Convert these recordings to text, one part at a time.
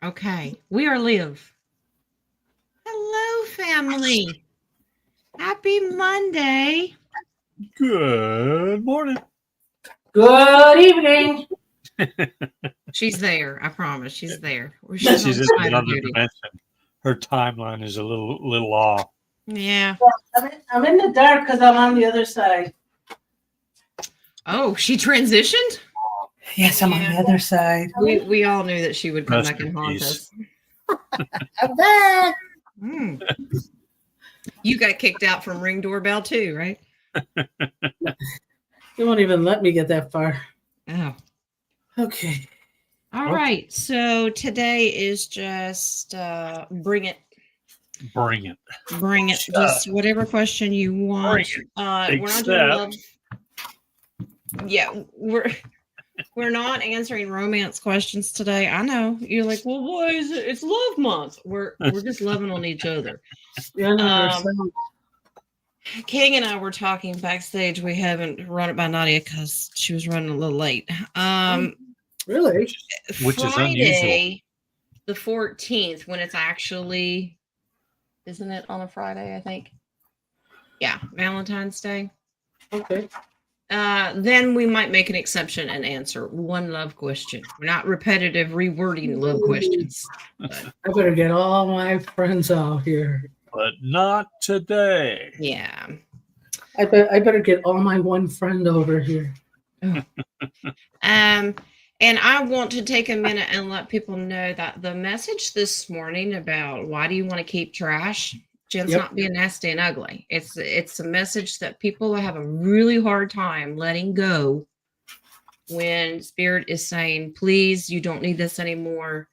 Okay, we are live. Hello, family. Happy Monday. Good morning. Good evening. She's there. I promise. She's there. She's on in spider another duty. dimension. Her timeline is a little off. Yeah. I'm in the dark because I'm on the other side. Oh, she transitioned? Yes, I'm on the other side. We all knew that she would come Rest back in and haunt peace. us. I'm back. You got kicked out from Ring Doorbell too, right? You won't even let me get that far. Oh. Okay. All right. So today is just bring it. Bring it. Bring it. Just whatever question you want. We're not doing love. Yeah, we're not answering romance questions today. I know you're like, well, why is it? It's Love Month. We're just loving on each other. Yeah, King and I were talking backstage. We haven't run it by Nadia because she was running a little late. really? Which Friday, is unusual. The 14th, when it's actually, isn't it on a Friday? I think. Yeah, Valentine's Day. Okay. Then we might make an exception and answer one love question. We're not repetitive rewording love questions. But. I better get all my friends out here. But not today. Yeah. I better get all my one friend over here. And I want to take a minute and let people know that the message this morning about why do you want to keep trash? Jen's not being nasty and ugly. It's a message that people have a really hard time letting go when Spirit is saying, please, you don't need this anymore.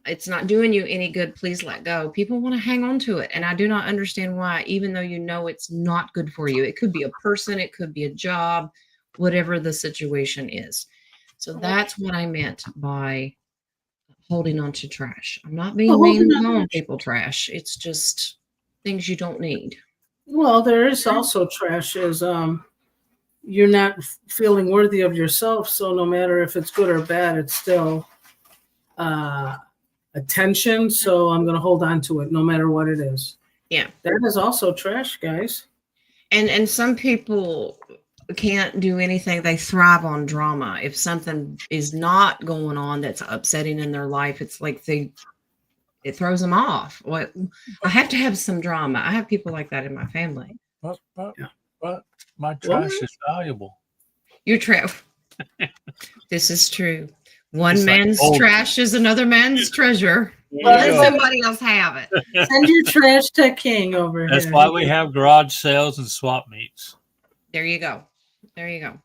It's not doing you any good. Please let go. People want to hang on to it. And I do not understand why, even though you know it's not good for you. It could be a person. It could be a job, whatever the situation is. So that's what I meant by holding on to trash. I'm not being mean and calling people trash. It's just things you don't need. Well, there is also trash as you're not feeling worthy of yourself. So no matter if it's good or bad, it's still attention. So I'm going to hold on to it no matter what it is. Yeah. That is also trash, guys. And some people can't do anything. They thrive on drama. If something is not going on that's upsetting in their life, it's like it throws them off. What I have to have some drama. I have people like that in my family. But my trash is valuable. Your trash. This is true. One man's trash is another man's treasure. Let somebody else have it. Send your trash to King over here. That's why we have garage sales and swap meets. There you go. There you go.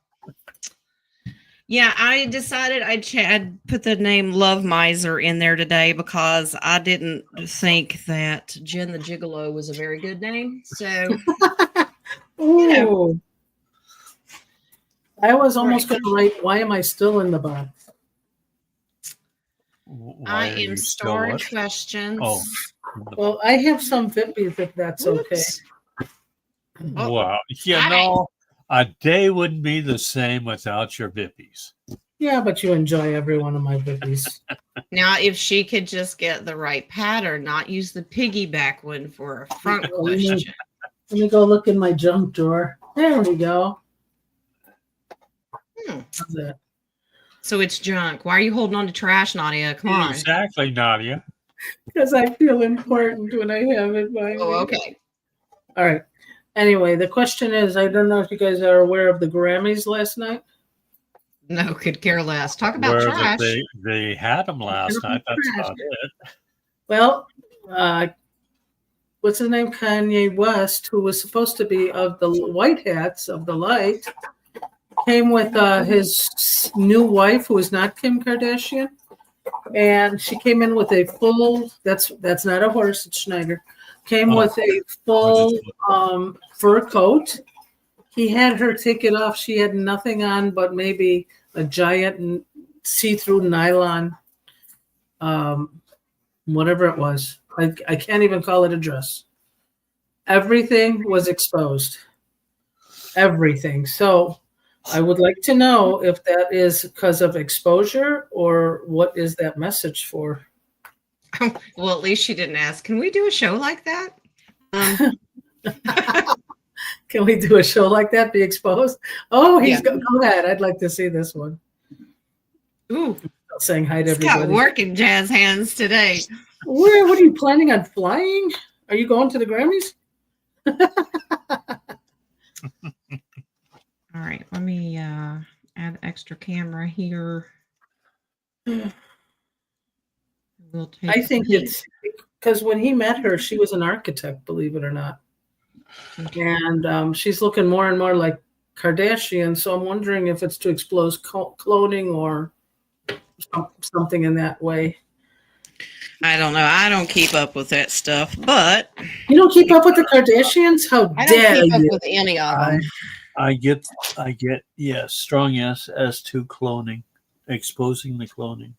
Yeah, I decided I'd put the name Love Miser in there today because I didn't think that Jen the Gigolo was a very good name. So, I was almost going to write, why am I still in the box? I am starring questions. Oh. Well, I have some Vippies if that's okay. Wow. A day wouldn't be the same without your Vippies. Yeah, but you enjoy every one of my Vippies. Now, if she could just get the right pattern, not use the piggyback one for a front question. Let me go look in my junk drawer. There we go. How's that? So it's junk. Why are you holding on to trash, Nadia? Come on. Exactly, Nadia. Because I feel important when I have it by me. Oh, okay. All right. Anyway, the question is, I don't know if you guys are aware of the Grammys last night. No, could care less. Talk about trash. They had them last night. That's about it. Well, what's his name? Kanye West, who was supposed to be of the White Hats of the Light, came with his new wife, who is not Kim Kardashian, and she came in with a full. That's not a horse. It's Schneider. Came with a full fur coat. He had her take it off. She had nothing on but maybe a giant see-through nylon, whatever it was. I can't even call it a dress. Everything was exposed. Everything. So I would like to know if that is because of exposure or what is that message for? Well, at least she didn't ask. Can we do a show like that? Can we do a show like that? Be exposed? Oh, Yeah. go ahead. I'd like to see this one. Ooh, Saying hi to he's got everybody. working jazz hands today. What are you planning on flying? Are you going to the Grammys? All right, let me add extra camera here. We'll take I think it's because when he met her, she was an architect, believe it or not. And she's looking more and more like Kardashian. So I'm wondering if it's to expose cloning or something in that way. I don't know. I don't keep up with that stuff, but You don't keep up with the Kardashians? How I dare don't keep up you? with any of them. I get, yes, strong yes as to cloning, exposing the cloning.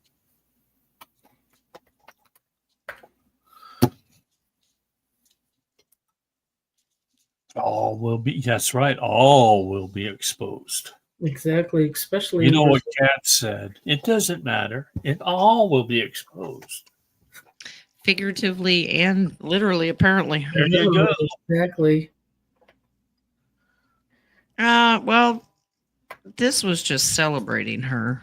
All will be, that's right, all will be exposed. Exactly, especially You know what Kat said? It doesn't matter. It all will be exposed. Figuratively and literally, apparently. There you go. Exactly. Well, this was just celebrating her.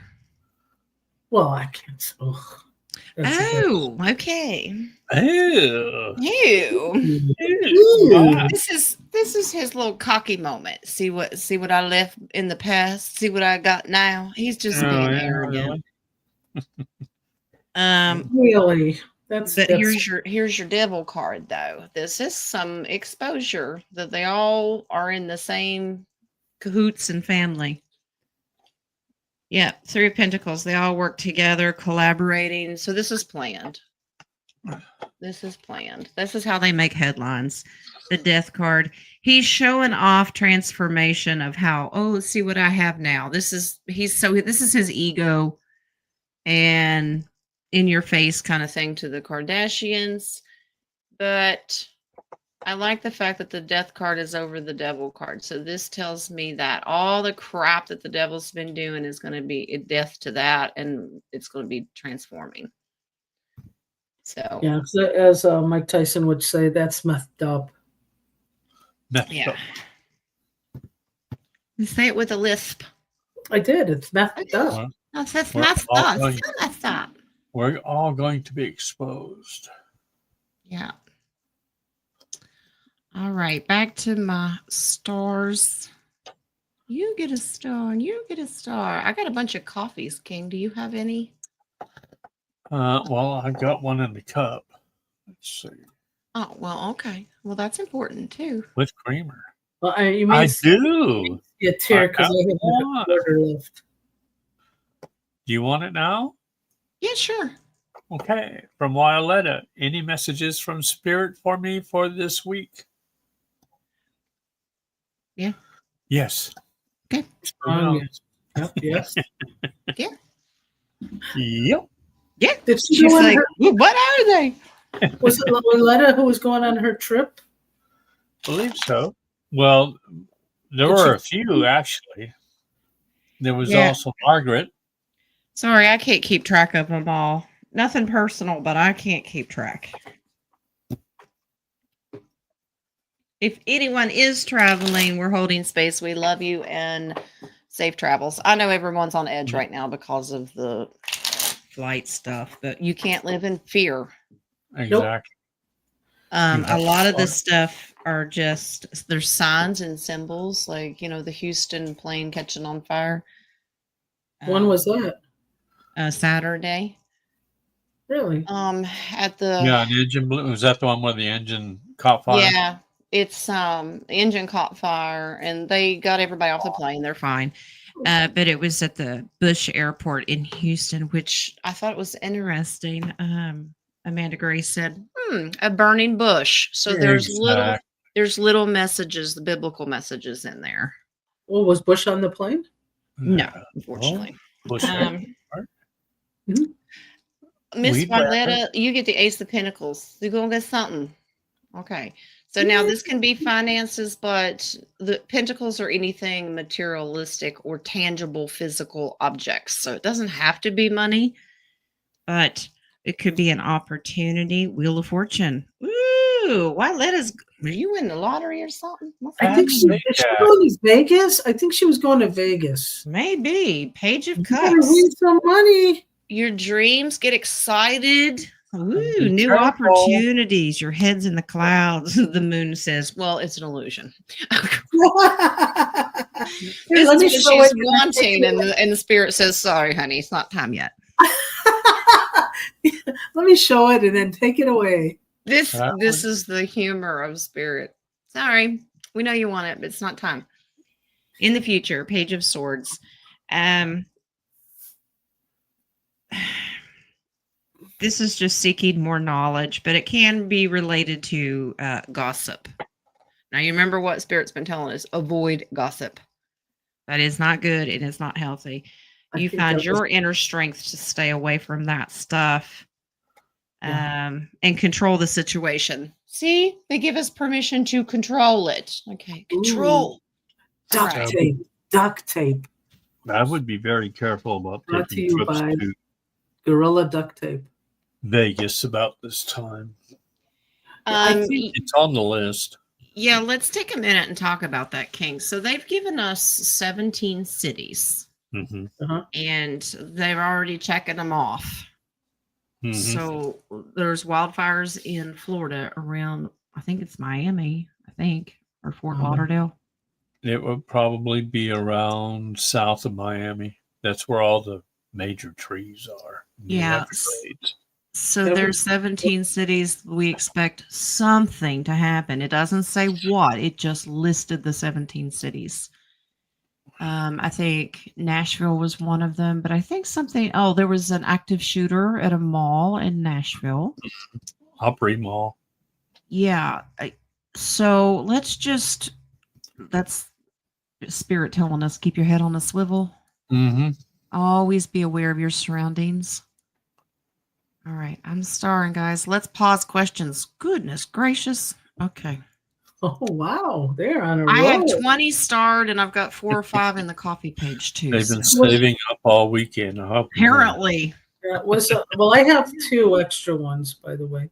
Well, I can't. Oh, okay. Ew. Ew. Wow. This is his little cocky moment. See what I left in the past. See what I got now. He's just being arrogant. Really? That's Here's your devil card though. This is some exposure that they all are in the same cahoots and family. Yeah, Three of Pentacles. They all work together, collaborating. So this is planned. This is planned. This is how they make headlines. The Death card. He's showing off transformation of how, oh, let's see what I have now. This is his ego and in your face kind of thing to the Kardashians. But I like the fact that the Death card is over the Devil card. So this tells me that all the crap that the devil's been doing is going to be a death to that, and it's going to be transforming. So yeah, as Mike Tyson would say, that's messed up. Yeah. You say it with a lisp. I did. It's messed up. Well, That's messed up. We're all going to be exposed. Yeah. All right, back to my stars. You get a star, and you get a star. I got a bunch of coffees, King. Do you have any? Well, I've got one in the cup. Let's see. Oh, well, okay. Well, that's important too. With creamer. Well, I do. A tear because I have a quarter left. Do you want it now? Yeah, sure. Okay. From Violetta, any messages from Spirit for me for this week? Yeah. Yes. Okay. Yes. Yeah. Yep. Yeah. Did she She's go on like, her, what are they? was it Violetta who was going on her trip? Believe so. Well, there were a few actually. There was also Margaret. Sorry, I can't keep track of them all. Nothing personal, but I can't keep track. If anyone is traveling, we're holding space. We love you and safe travels. I know everyone's on edge right now because of the flight stuff, but you can't live in fear. Exactly. A lot of this stuff are just, there's signs and symbols, like, the Houston plane catching on fire. When was that? Saturday. Really? At the an engine blew. Was that the one where the engine caught fire? Yeah, it's the engine caught fire and they got everybody off the plane. They're fine. But it was at the Bush Airport in Houston, which I thought was interesting. Amanda Gray said, a burning bush. So there's little messages, the biblical messages in there. Well, was Bush on the plane? No, unfortunately. Bush Miss Violetta, you get the Ace of Pentacles. You're going to get something. Okay. So now this can be finances, but the pentacles are anything materialistic or tangible physical objects. So it doesn't have to be money, but It could be an opportunity. Wheel of Fortune. Ooh, why let us? Were you in the lottery or something? I think she was going to Vegas. I think she was going to Vegas. Maybe. Page of You better Cups. win some money. Your dreams get excited. Ooh, Be new careful. opportunities. Your head's in the clouds. The moon says, well, it's an illusion. This Let me is show what she's it. wanting, and the spirit says, sorry, honey, it's not time yet. Let me show it and then take it away. This is the humor of spirit. Sorry, we know you want it, but it's not time. In the future, Page of Swords. This is just seeking more knowledge, but it can be related to gossip. Now, you remember what Spirit's been telling us. Avoid gossip. That is not good. It is not healthy. You find your inner strength to stay away from that stuff and control the situation. See? They give us permission to control it. Okay. Control. Ooh. Duct tape. Duct tape. I would be very careful about taking trips to Gorilla Duct Tape. Vegas about this time. I think it's on the list. Yeah, let's take a minute and talk about that, King. So they've given us 17 cities, and they're already checking them off. So there's wildfires in Florida around, I think it's Miami, or Fort Lauderdale. It would probably be around south of Miami. That's where all the major trees are. Yeah. So there's 17 cities. We expect something to happen. It doesn't say what. It just listed the 17 cities. I think Nashville was one of them, but I think there was an active shooter at a mall in Nashville. Opry Mall. Yeah. So that's Spirit telling us, keep your head on a swivel. Always be aware of your surroundings. All right, I'm starring, guys. Let's pause questions. Goodness gracious. Okay. Oh, wow. They're on a roll. I have 20 starred, and I've got 4 or 5 in the coffee page, too. They've been saving up all weekend. Apparently. Well, I have 2 extra ones, by the way.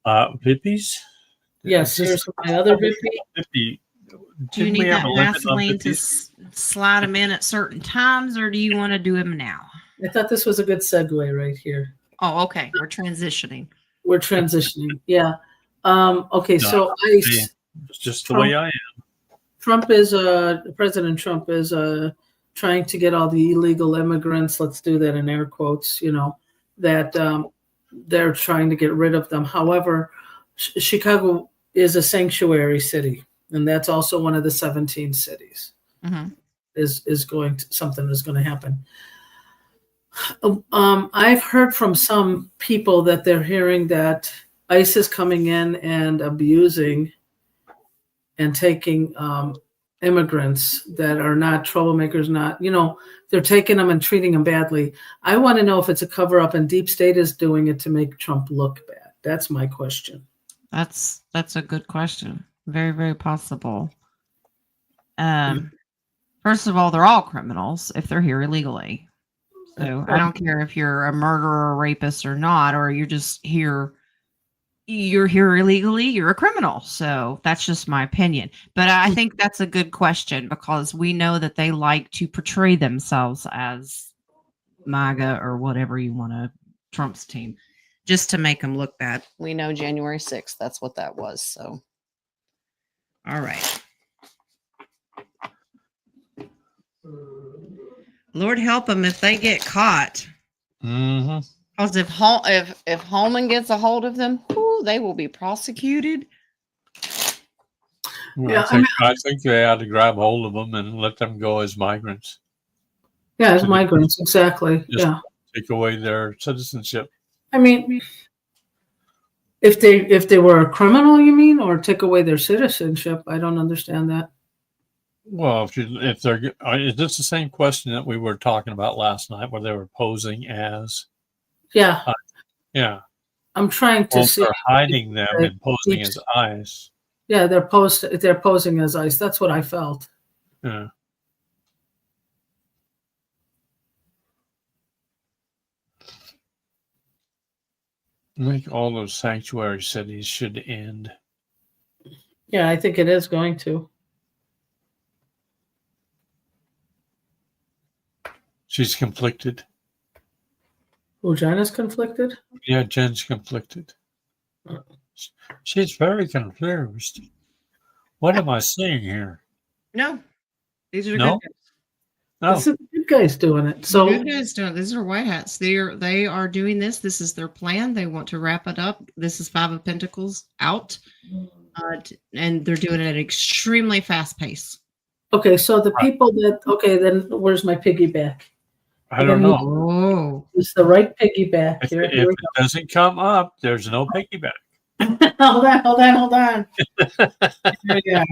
Vippies? Yes, here's my other Vippy. Do you need that Vaseline to slide them in at certain times, or do you want to do them now? I thought this was a good segue right here. Oh, okay. We're transitioning. Yeah. Okay, so ICE. It's just the way I am. President Trump is trying to get all the illegal immigrants, let's do that in air quotes, that they're trying to get rid of them. However, Chicago is a sanctuary city, and that's also one of the 17 cities. Something is going to happen. I've heard from some people that they're hearing that ICE is coming in and abusing and taking immigrants that are not troublemakers, they're taking them and treating them badly. I want to know if it's a cover up and Deep State is doing it to make Trump look bad. That's my question. That's a good question. Very, very possible. First of all, they're all criminals if they're here illegally. So I don't care if you're a murderer, or rapist or not, or you're just here. You're here illegally, you're a criminal. So that's just my opinion. But I think that's a good question because we know that they like to portray themselves as MAGA or whatever you want to, Trump's team, just to make them look bad. We know January 6th, that's what that was. So, all right. Lord help them if they get caught. Because if Holman gets a hold of them, they will be prosecuted. Well, I think they ought to grab hold of them and let them go as migrants. Yeah, as migrants, exactly. Take away their citizenship. I mean, if they were a criminal, you mean, or take away their citizenship? I don't understand that. Well, if they're, is this the same question that we were talking about last night, where they were posing as? Yeah. Yeah. I'm trying to see. They're hiding them and posing as ICE. Yeah, they're posing as ICE. That's what I felt. Yeah. I think all those sanctuary cities should end. Yeah, I think it is going to. She's conflicted. Oh, China's conflicted? Yeah, Jen's conflicted. She's very confused. What am I seeing here? No, these are No? good guys. No. This is the good guys doing it. So So good guys doing. These are white hats. They are doing this. This is their plan. They want to wrap it up. This is Five of Pentacles out, and they're doing it at an extremely fast pace. okay, so the people that then where's my piggyback? I don't know. Oh, It's the right piggyback If here. it Here we doesn't come up, there's no piggyback. go. hold on. Here we go.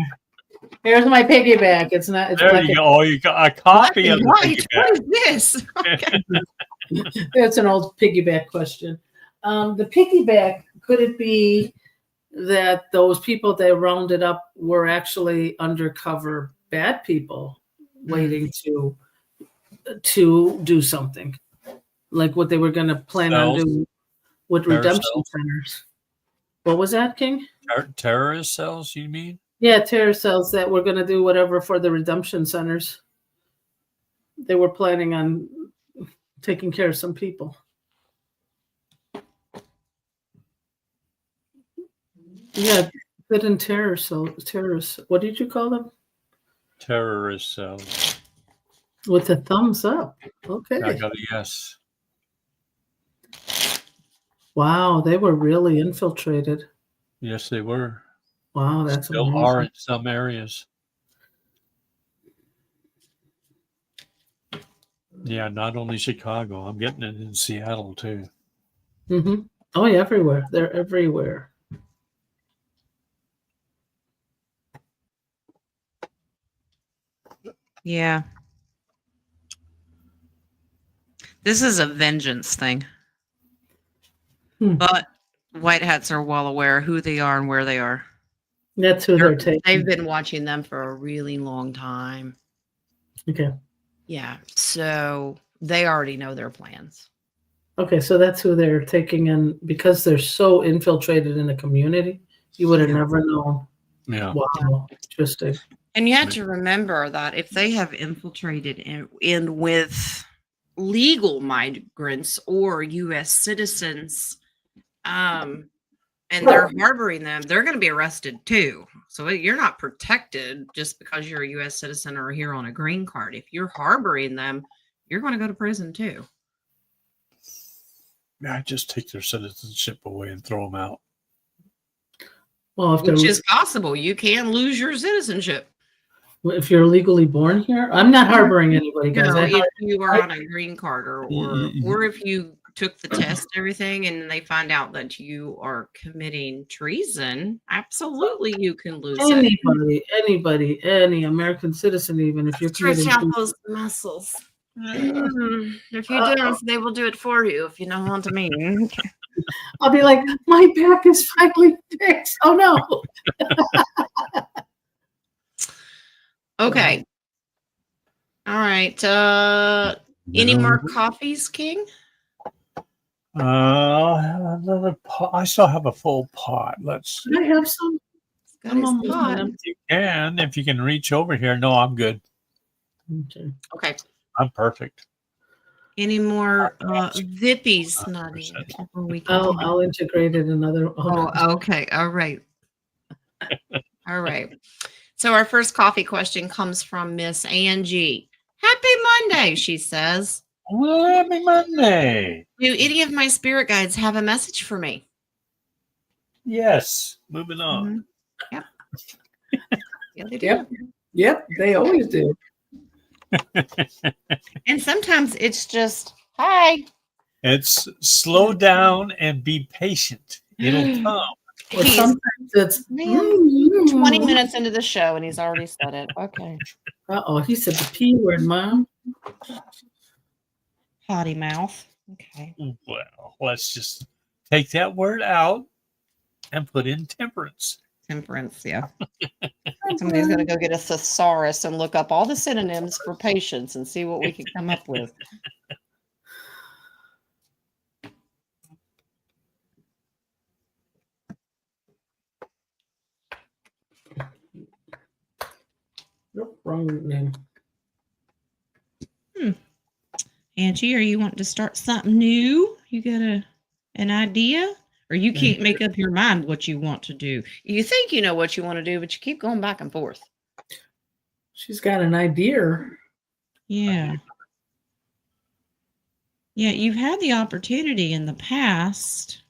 Here's my piggyback. It's not. It's There black you go. Oh, you got a copy of the right. piggyback. What is this? Okay. That's an old piggyback question. The piggyback, could it be that those people they rounded up were actually undercover bad people waiting to do something, like what they were going to plan on Cells. doing with Terror redemption cells. centers? What was that, King? Terrorist cells, you mean? Yeah, terror cells that were going to do whatever for the redemption centers. They were planning on taking care of some people. Yeah, hidden terror cells. Terrorists. What did you call them? Terrorist cells. With a thumbs up. Okay. I got a yes. Wow, they were really infiltrated. Yes, they were. Wow, that's Still amazing. are in some areas. Yeah, not only Chicago. I'm getting it in Seattle too. Mm-hmm. Oh, yeah, everywhere. They're everywhere. Yeah. This is a vengeance thing. But white hats are well aware who they are and where they are. That's who they're taking. They've been watching them for a really long time. Okay. Yeah. So they already know their plans. Okay, so that's who they're taking in because they're so infiltrated in the community. You would have never known. Yeah. Wow, interesting. And you have to remember that if they have infiltrated in with legal migrants or U.S. citizens, and they're harboring them, they're going to be arrested too. So you're not protected just because you're a U.S. citizen or here on a green card. If you're harboring them, you're going to go to prison too. Yeah, just take their citizenship away and throw them out. Well, Which is possible. You can lose your citizenship. If you're legally born here, I'm not harboring anybody, guys. No, if you are on a green card or if you took the test and everything and they find out that you are committing treason, absolutely you can lose anybody, any American citizen, even if you're stretch out committing those muscles. If you don't, they will do it for you if you know what I mean. I'll be like, my back is finally fixed. Oh no. Okay. All right. Any more coffees, King? I'll have another pot. I still have a full pot. Let's. Can I have some? I'm almost done. You can, if you can reach over here. No, I'm good. Okay. I'm perfect. Any more Vippies? Not even. I'll integrate it another. Oh, okay. All right. All right. So our first coffee question comes from Miss Angie. Happy Monday, she says. Well, happy Monday. Do any of my spirit guides have a message for me? Yes. Moving on. Yep. Yeah, they do. Yep, they always do. And sometimes it's just, hi. It's slow down and be patient. It'll come. Or sometimes it's 20 minutes into the show and he's already said it. Okay. Uh-oh, he said the P word, Mom. Potty mouth. Okay. Well, let's just take that word out and put in temperance. Temperance, yeah. Somebody's going to go get a thesaurus and look up all the synonyms for patience and see what we can come up with. wrong name. Angie, are you wanting to start something new? You got an idea? Or you can't make up your mind what you want to do. You think you know what you want to do, but you keep going back and forth. She's got an idea. Yeah. Yeah, you've had the opportunity in the past.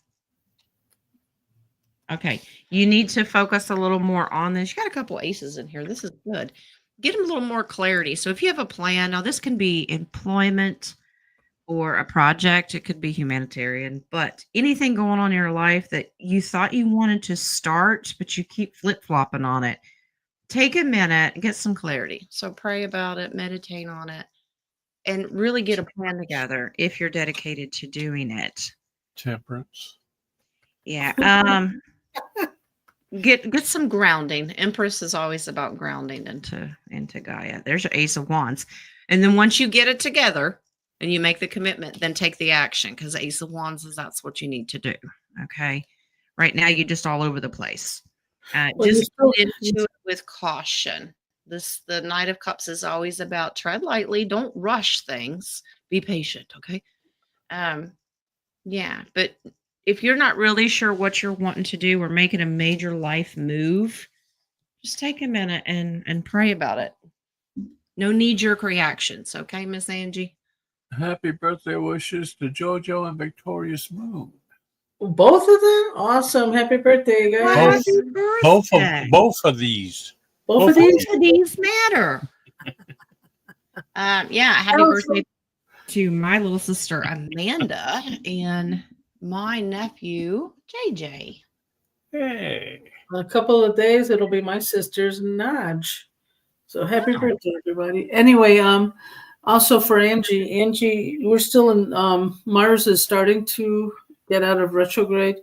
Okay, you need to focus a little more on this. You got a couple aces in here. This is good. Get them a little more clarity. So if you have a plan, now this can be employment or a project. It could be humanitarian, but anything going on in your life that you thought you wanted to start, but you keep flip-flopping on it. Take a minute and get some clarity. So pray about it, meditate on it, and really get a plan together if you're dedicated to doing it. Temperance. Yeah. Get some grounding. Empress is always about grounding into Gaia. There's your Ace of Wands. And then once you get it together and you make the commitment, then take the action, because Ace of Wands is that's what you need to do. Okay. Right now you're just all over the place. Just go into it with caution. The Knight of Cups is always about tread lightly, don't rush things, be patient. Okay. Yeah, but if you're not really sure what you're wanting to do or making a major life move, just take a minute and pray about it. No knee-jerk reactions, okay, Miss Angie? Happy birthday wishes to JoJo and Victorious Moon. Both of them? Awesome. Happy birthday, guys. Happy birthday. Both of these. Both of these matter. Yeah, happy birthday to my little sister Amanda and my nephew JJ. Hey. In a couple of days, it'll be my sister's Naj. So happy birthday, everybody. Anyway, also for Angie, we're still in, Mars is starting to get out of retrograde.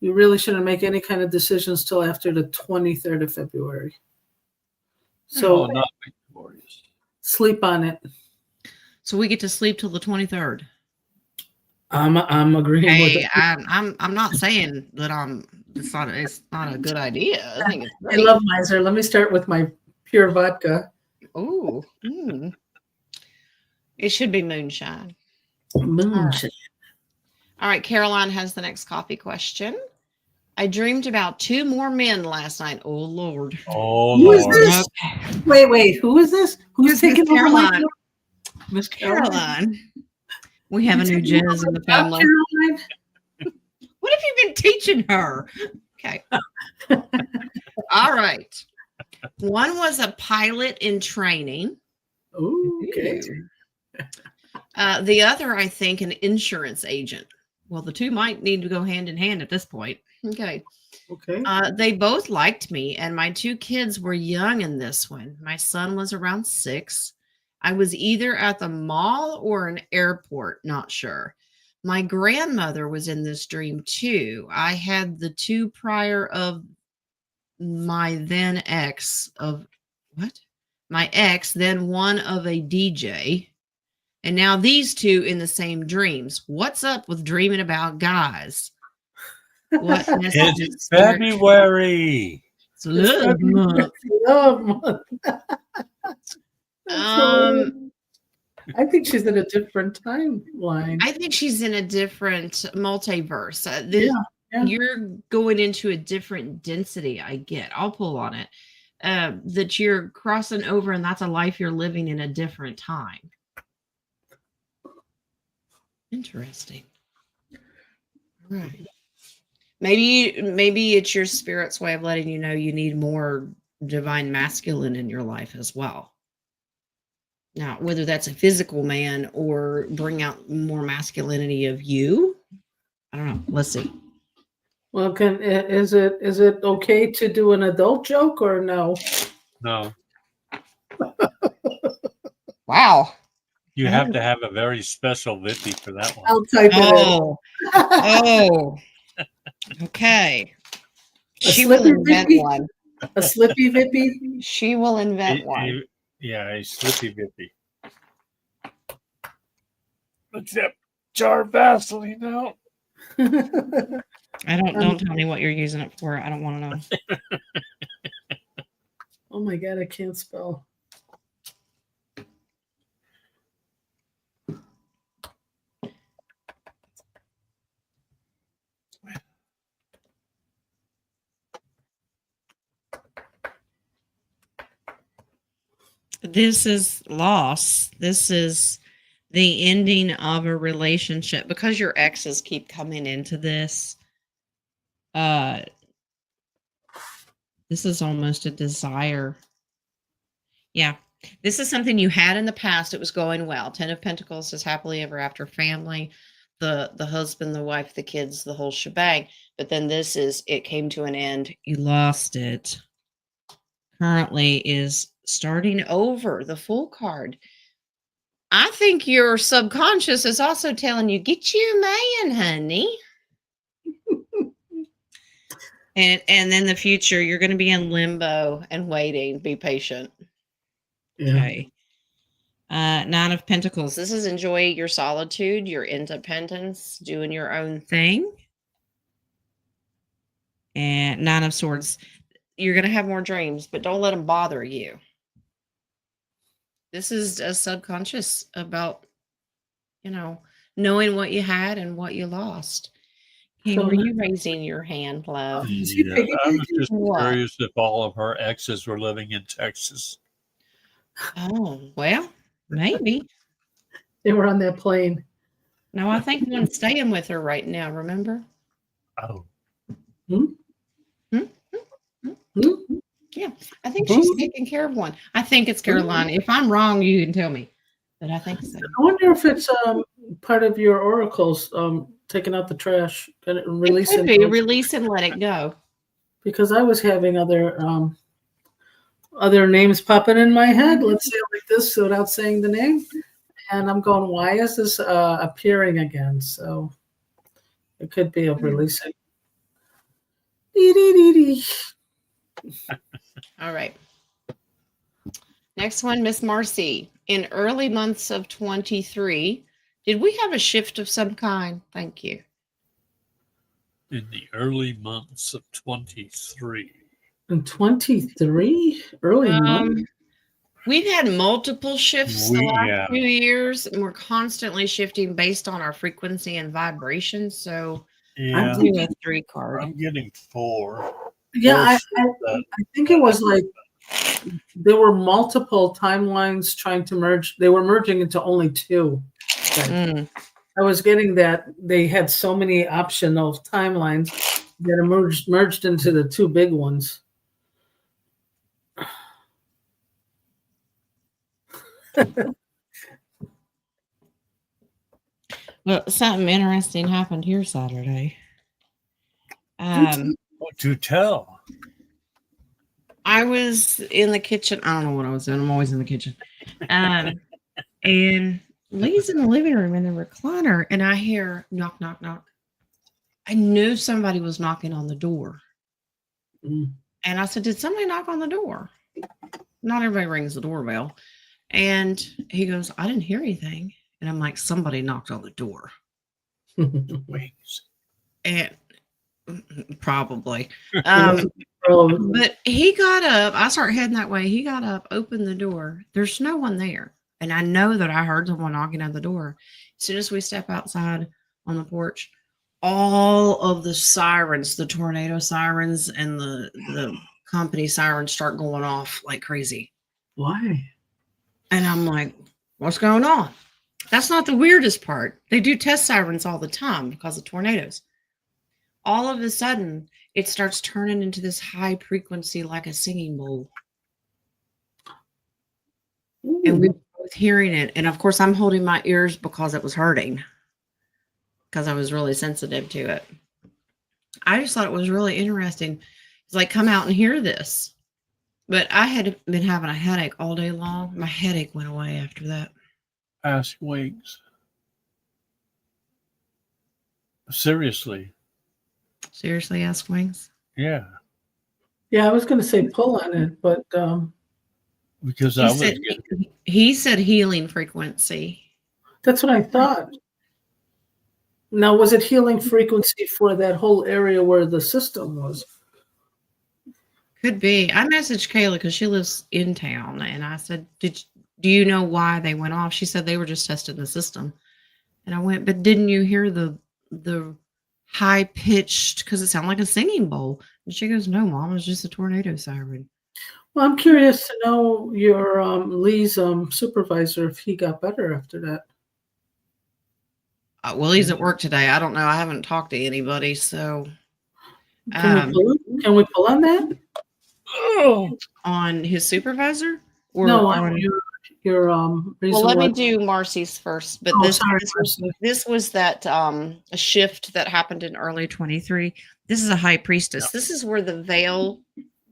You really shouldn't make any kind of decisions till after the 23rd of February. So not victorious. Sleep on it. So we get to sleep till the 23rd. I'm agreeing with it. I'm not saying that it's not a good idea. I think it's great. I love Miser. Let me start with my pure vodka. Ooh. It should be moonshine. Moonshine. All right, Caroline has the next coffee question. I dreamed about 2 more men last night. Oh, Lord. Oh, Who is Lord. this? Wait. Who is this? Who's taking over Caroline? Miss Caroline. We have a new Jez in the family. Caroline? What have you been teaching her? Okay. All right. One was a pilot in training. Ooh, okay. The other, I think, an insurance agent. Well, the two might need to go hand in hand at this point. Okay. They both liked me, and my 2 kids were young in this one. My son was around 6. I was either at the mall or an airport, not sure. My grandmother was in this dream too. I had the 2 prior of my then ex of what? My ex, then one of a DJ. And now these 2 in the same dreams. What's up with dreaming about guys? What It's February. It's love month. Love month. I think she's in a different timeline. I think she's in a different multiverse. Yeah. You're going into a different density. I get. I'll pull on it. That you're crossing over, and that's a life you're living in a different time. Interesting. Right. Maybe it's your spirit's way of letting you know you need more divine masculine in your life as well. Now, whether that's a physical man or bring out more masculinity of you, I don't know. Let's see. Well, is it okay to do an adult joke or no? No. Wow. You have to have a very special Vippy for that one. I'll type it in. Oh. Okay. She will invent one. A slippy Vippy? She will invent one. A slippy Vippy. What's that jar of Vaseline out? Don't tell me what you're using it for. I don't want to know. Oh my God, I can't spell. this is loss. This is the ending of a relationship because your exes keep coming into this. This is almost a desire. Yeah. This is something you had in the past. It was going well. 10 of Pentacles is happily ever after, family, the husband, the wife, the kids, the whole shebang. But then this is, it came to an end. You lost it. Currently is starting over, the Fool card. I think your subconscious is also telling you, get you a man, honey. And then the future, you're going to be in limbo and waiting. Be patient. Yeah. Okay. 9 of Pentacles. This is enjoy your solitude, your independence, doing your own thing. And 9 of Swords. You're going to have more dreams, but don't let them bother you. This is a subconscious about, knowing what you had and what you lost. Hey, So- were you raising your hand, love? Yeah, I was just What? curious if all of her exes were living in Texas. Oh, well, maybe. They were on that plane. No, I think one's staying with her right now, remember? Oh, Yeah, I think she's taking care of one. I think it's Carolina. If I'm wrong, you can tell me. But I think so. I wonder if it's part of your oracles, taking out the trash and It releasing. could be release and let it go. Because I was having other names popping in my head. Let's say it like this without saying the name. And I'm going, why is this appearing again? So it could be a releasing. All right. Next one, Miss Marcy. In early months of 23, did we have a shift of some kind? Thank you. in the early months of 23. In 23? Early month? We've had multiple shifts the last have. few years, and we're constantly shifting based on our frequency and vibration. So Yeah, do a 3 card. I'm getting 4. Yeah, I But think it was like there were multiple timelines trying to merge. They were merging into only 2. Mm. I was getting that they had so many optional timelines that merged into the 2 big ones. Well, something interesting happened here Saturday. to tell. I was in the kitchen. I don't know what I was doing. I'm always in the kitchen. And Lee's in the living room in the recliner, and I hear knock, knock, knock. I knew somebody was knocking on the door. Mm. And I said, did somebody knock on the door? Not everybody rings the doorbell. And he goes, I didn't hear anything. And I'm like, somebody knocked on the door. Wings. And probably. Oh, But he got up. I start heading that way. He got up, opened the door. There's no one there. And I know that I heard someone knocking at the door. As soon as we step outside on the porch, all of the sirens, the tornado sirens and the company sirens start going off like crazy. why? And I'm like, what's going on? That's not the weirdest part. They do test sirens all the time because of tornadoes. All of a sudden, it starts turning into this high frequency like a singing bowl. Ooh. And we were both hearing it. And of course, I'm holding my ears because it was hurting, because I was really sensitive to it. I just thought it was really interesting. It's like, come out and hear this. But I had been having a headache all day long. My headache went away after that. Ask Wings. Seriously. Seriously, ask Wings. Yeah. Yeah, I was going to say pull on it, but Because He I was said, getting, he said healing frequency. that's what I thought. Now, was it healing frequency for that whole area where the system was? Could be. I messaged Kayla because she lives in town, and I said, do you know why they went off? She said they were just testing the system. And I went, but didn't you hear the high pitched, because it sounded like a singing bowl? And she goes, no, Mom, it was just a tornado siren. Well, I'm curious to know your Lee's supervisor, if he got better after that. Well, he's at work today. I don't know. I haven't talked to anybody, so Can we pull on that? on his supervisor or No, on on your well, reason let me what. do Marcy's first. But Oh, this sorry, this was that a shift that happened in early 23. This is a high priestess. This is where the veil,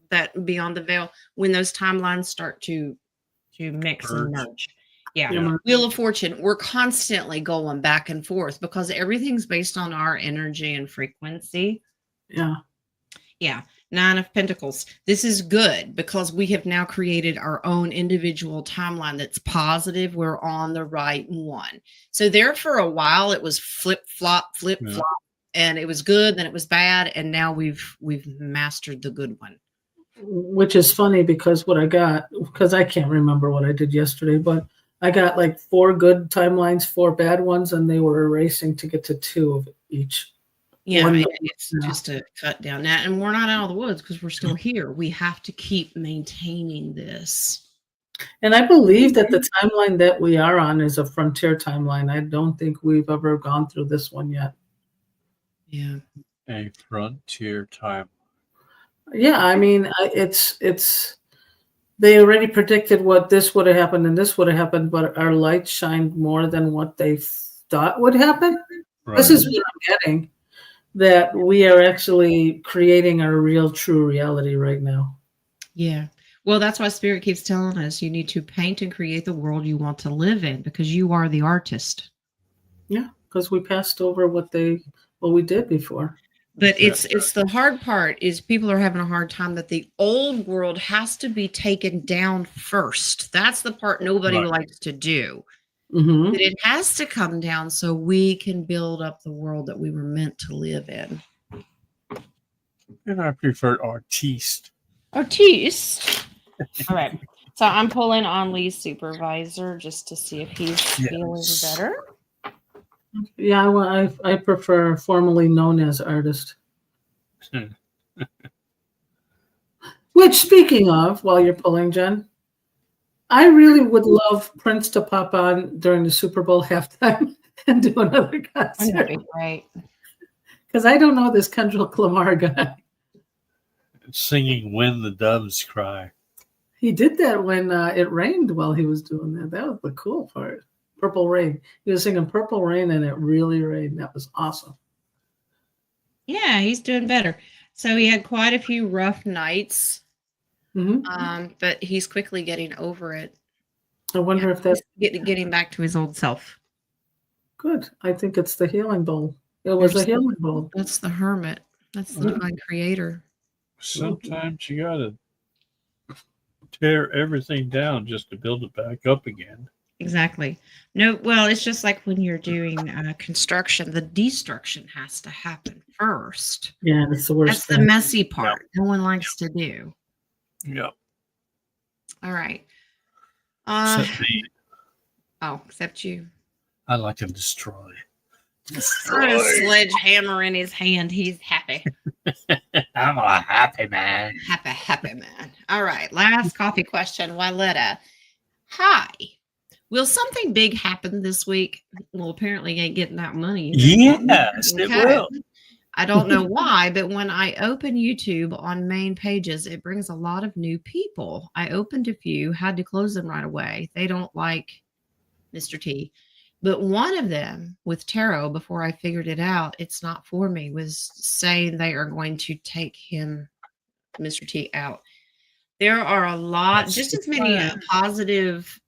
that beyond the veil, when those timelines start to mix and merge. Yeah. Yeah. Wheel of Fortune, we're constantly going back and forth because everything's based on our energy and frequency. Yeah. Yeah. 9 of Pentacles. This is good because we have now created our own individual timeline that's positive. We're on the right one. So there for a while it was flip flop, and it was good, then it was bad, and now we've mastered the good one. Which is funny because what I got, because I can't remember what I did yesterday, but I got like 4 good timelines, 4 bad ones, and they were erasing to get to 2 of each. Yeah, it's just a cut down now, and we're not out of the woods because we're still here. We have to keep maintaining this. And I believe that the timeline that we are on is a frontier timeline. I don't think we've ever gone through this one yet. Yeah, a frontier time. Yeah, I mean, it's. They already predicted what this would have happened and this would have happened, but our light shined more than what they thought would happen. Right. This is what I'm getting. That we are actually creating our real, true reality right now. Yeah. Well, that's why Spirit keeps telling us you need to paint and create the world you want to live in because you are the artist. Yeah, because we passed over what we did before. But it's the hard part is people are having a hard time that the old world has to be taken down first. That's the part nobody likes to do. Mm-hmm. But it has to come down so we can build up the world that we were meant to live in. And I prefer artiste. Artiste. All right. So I'm pulling on Lee's supervisor just to see if he's feeling better. Yeah, I prefer formerly known as artist. Which, speaking of, while you're pulling, Jen, I really would love Prince to pop on during the Super Bowl halftime and do another concert. That'd be great. Because I don't know this Kendrick Lamar guy. Singing When the Doves Cry. He did that when it rained while he was doing that. That was the cool part. Purple Rain. He was singing Purple Rain and it really rained. That was awesome. Yeah, he's doing better. So he had quite a few rough nights. Mm-hmm. But he's quickly getting over it. I wonder if that's getting back to his old self. Good. I think it's the healing bowl. It was a healing bowl. That's the hermit. That's the divine creator. Sometimes you gotta tear everything down just to build it back up again. Exactly. No, well, it's just like when you're doing construction, the destruction has to happen first. Yeah, that's the worst. That's the messy part. No one likes to do. Yep. All right. Except me. Oh, except you. I like to destroy. Got a sledgehammer in his hand. He's happy. I'm a happy man. Happy man. All right. Last coffee question. Wyletta. Hi. Will something big happen this week? Well, apparently you ain't getting that money. Yes, okay. It will. I don't know why, but when I open YouTube on main pages, it brings a lot of new people. I opened a few, had to close them right away. They don't like Mr. T. But one of them with tarot, before I figured it out, it's not for me, was saying they are going to take him, Mr. T, out. There are a lot, just as many positive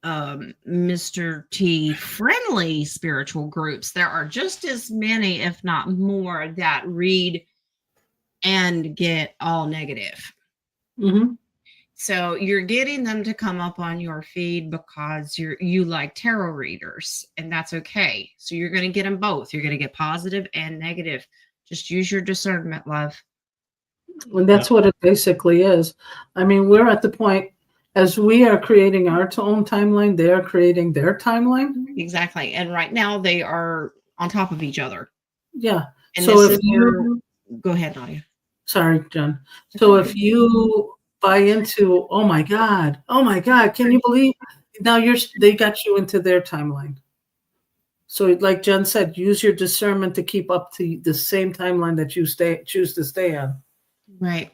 Mr. T friendly spiritual groups. There are just as many, if not more, that read and get all negative. Mm-hmm. So you're getting them to come up on your feed because you like tarot readers, and that's okay. So you're going to get them both. You're going to get positive and negative. Just use your discernment, love. And that's what it basically is. I mean, we're at the point as we are creating our own timeline, they are creating their timeline. Exactly. And right now they are on top of each other. Yeah. And so if you go ahead, Nadia. Sorry, Jen. So if you buy into, oh my God, can you believe? Now they got you into their timeline. So like Jen said, use your discernment to keep up to the same timeline that you choose to stay on. Right.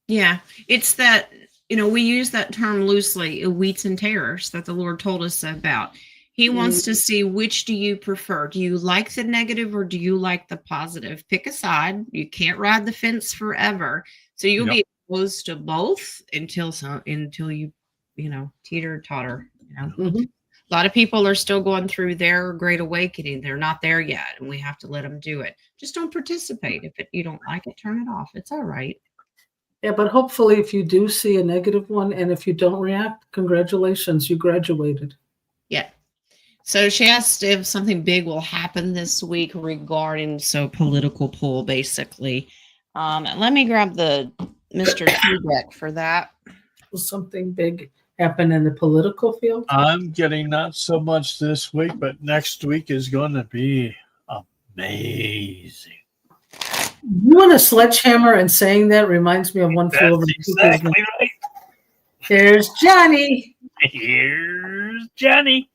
Yeah. It's that, we use that term loosely, wheats and tares, that the Lord told us about. He wants to see, which do you prefer? Do you like the negative or do you like the positive? Pick a side. You can't ride the fence forever. So you'll be exposed to both until you, teeter totter. A lot of people are still going through their great awakening. They're not there yet, and we have to let them do it. Just don't participate. If you don't like it, turn it off. It's all right. Yeah, but hopefully if you do see a negative one and if you don't react, congratulations, you graduated. Yeah. So she asked if something big will happen this week regarding political pool, basically. Let me grab the Mr. T deck for that. Will something big happen in the political field? I'm getting not so much this week, but next week is going to be amazing. You want a sledgehammer, and saying that reminds me of one flew over the exactly right. There's Johnny. Here's Johnny.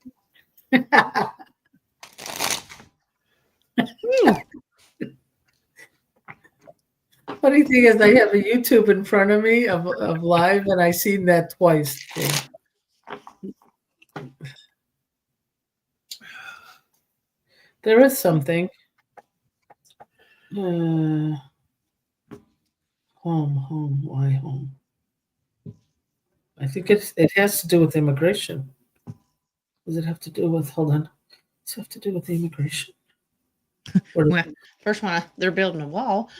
Funny thing is, I have a YouTube in front of me of live, and I seen that twice. There is something. Home. Why home? I think it has to do with immigration. Does it have to do with? Hold on. Does it have to do with the immigration? Well, first one, they're building a wall.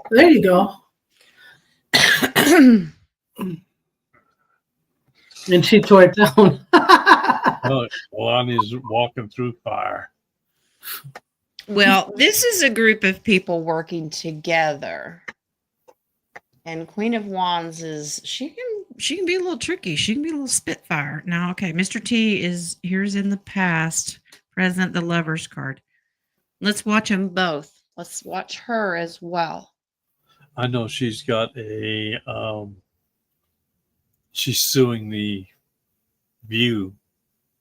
There you go. And she tore it down. Lonnie's walking through fire. Well, this is a group of people working together. And Queen of Wands she can be a little tricky. She can be a little spitfire. Now, okay, Mr. T here's in the past, present, the Lover's card. Let's watch them both. Let's watch her as well. I know she's got she's suing the View.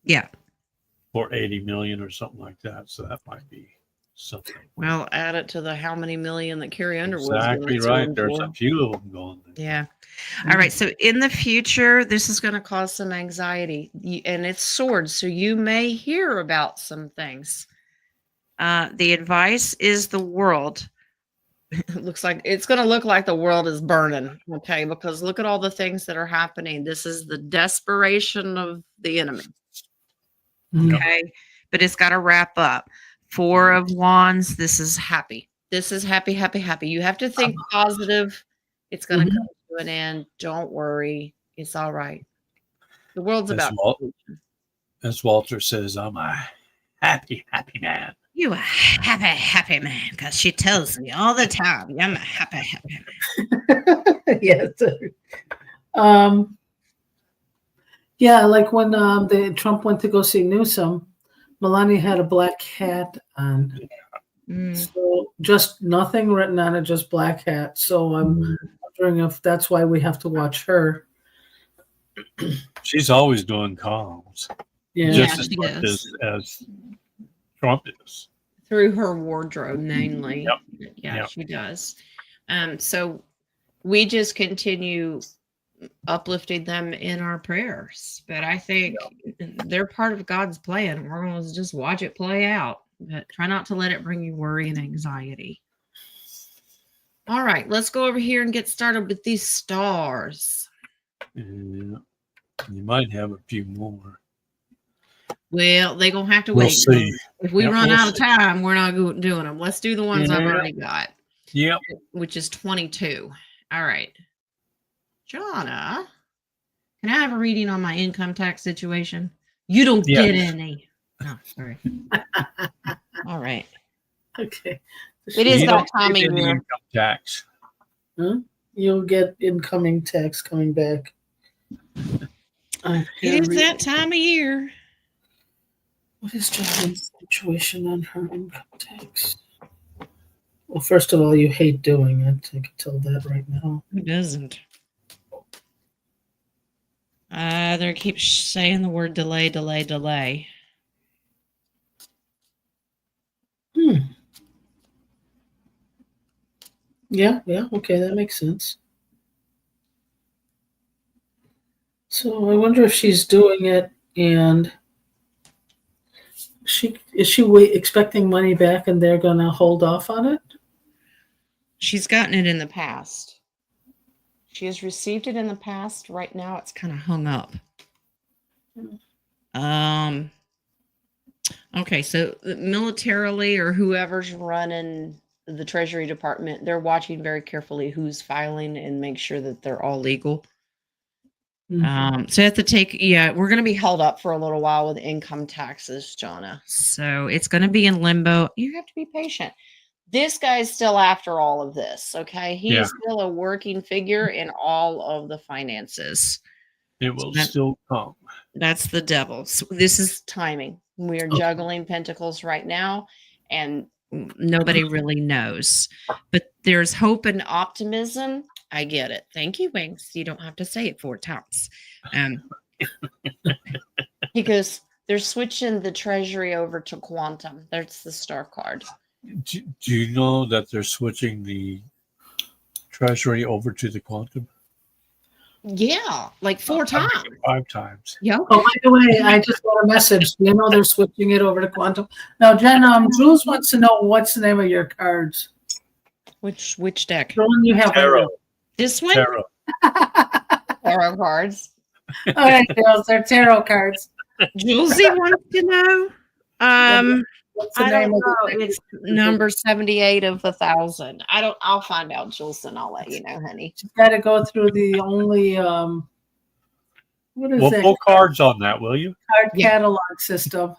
Yeah. For 80 million or something like that. So that might be something. Well, add it to the how many million that Carrie Underwood's exactly right. There's a few of them going there. Yeah. All right. So in the future, this is going to cause some anxiety, and it's swords. So you may hear about some things. The advice is the world. Looks like it's going to look like the world is burning. Okay. Because look at all the things that are happening. This is the desperation of the enemy. Okay. But it's got to wrap up. 4 of Wands. This is happy. This is happy, happy, happy. You have to think positive. It's going to come to an end. Don't worry. It's all right. The world's about. As Walter says, I'm a happy, happy man. You a happy, happy man, because she tells me all the time, I'm a happy, happy man. Yes. Yeah, like when Trump went to go see Newsom, Melania had a black hat on. So just nothing written on it, just black hat. So I'm wondering if that's why we have to watch her. She's always doing comms. Yeah, just as much as Trump is. Through her wardrobe, mainly. Yep. Yeah, she does. So we just continue uplifting them in our prayers. But I think they're part of God's plan. We're going to just watch it play out. But try not to let it bring you worry and anxiety. All right, let's go over here and get started with these stars. Yeah. You might have a few more. Well, they're going to have to We'll wait. See. If we run out of time, we're not doing them. Let's do the ones I've already got. Yep. Which is 22. All right. Jonna, can I have a reading on my income tax situation? You don't get any. Oh, sorry. All right. Okay. It is that time of year. Income tax. Huh? You'll get incoming tax coming back. It is that time of year. What is Jonathan's situation on her income tax? Well, first of all, you hate doing it. I can tell that right now. Who doesn't? They keep saying the word delay, delay, delay. Yeah, okay, that makes sense. So I wonder if she's doing it, and is she expecting money back, and they're gonna hold off on it? She's gotten it in the past. She has received it in the past. Right now, it's kind of hung up. Okay, so militarily or whoever's running the Treasury Department, they're watching very carefully who's filing and make sure that they're all legal. So you have to we're going to be held up for a little while with income taxes, Jonna. So it's going to be in limbo. You have to be patient. This guy's still after all of this, okay? He is still a working figure in all of the finances. It will still come. That's the devil. So this is timing. We are juggling pentacles right now, and nobody really knows. But there's hope and optimism. I get it. Thank you, Wings. You don't have to say it 4 times. Because they're switching the treasury over to quantum. That's the star card. Do you know that they're switching the treasury over to the quantum? Yeah, like 4 times. 5 times. Yeah. Oh, by the way, I just got a message. You know they're switching it over to quantum. Now, Jen, Jules wants to know what's the name of your cards. Which deck? The one you have. Tarot. This one? Tarot. Tarot cards. All right, girls, they're tarot cards. Julesy wants to know. What's the I name don't of know. the deck? It's number 78 of 1,000. I'll find out, Jules, and I'll let you know, honey. You've got to go through the only what is We'll it? pull cards on that, will you? Card catalog system.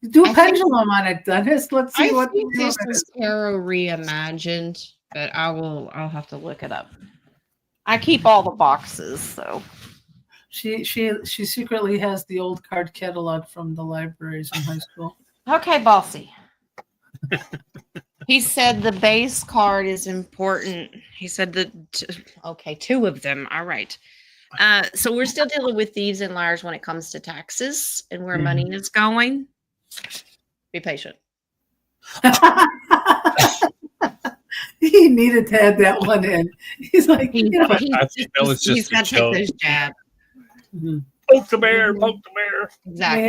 Do pendulum on it, Dennis. Let's see what think this is tarot reimagined, but I'll have to look it up. I keep all the boxes, so she secretly has the old card catalog from the libraries in high school. Okay, bossy. He said the base card is important. He said okay, 2 of them. All right. So we're still dealing with thieves and liars when it comes to taxes and where money is going. Be patient. He needed to add that one in. He's like, he's I think that was just he's got to take those jabs. Poke the bear, poke the bear. Exactly.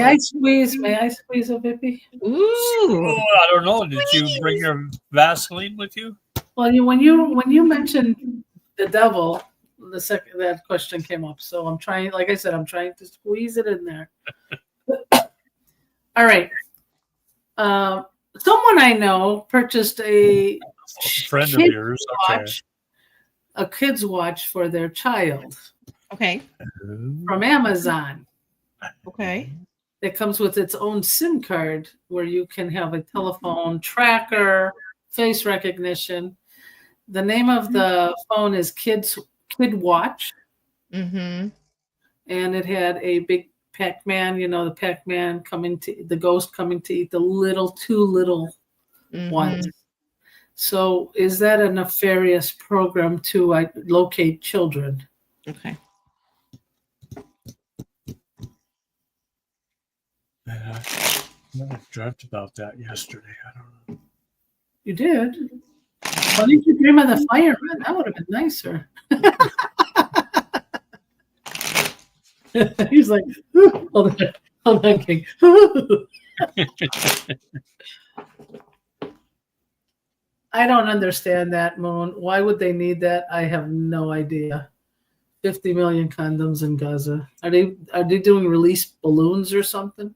May I squeeze a Vippy? Ooh. Oh, I don't know. Did you bring your Vaseline with you? Well, when you mentioned the devil, that question came up. So I'm trying, like I said, I'm trying to squeeze it in there. All right. Someone I know purchased a friend of yours. Okay. A kid's watch for their child. Okay. From Amazon. Okay. It comes with its own SIM card where you can have a telephone tracker, face recognition. The name of the phone is Kid Watch. Mm-hmm. And it had a big Pac-Man, the Pac-Man the ghost coming to eat the 2 little ones. So is that a nefarious program to locate children? Okay. I dreamt about that yesterday. I don't know. You did? Why didn't you dream of the fireman? That would have been nicer. He's like, hold on, King. I don't understand that, Moon. Why would they need that? I have no idea. 50 million condoms in Gaza. Are they doing release balloons or something?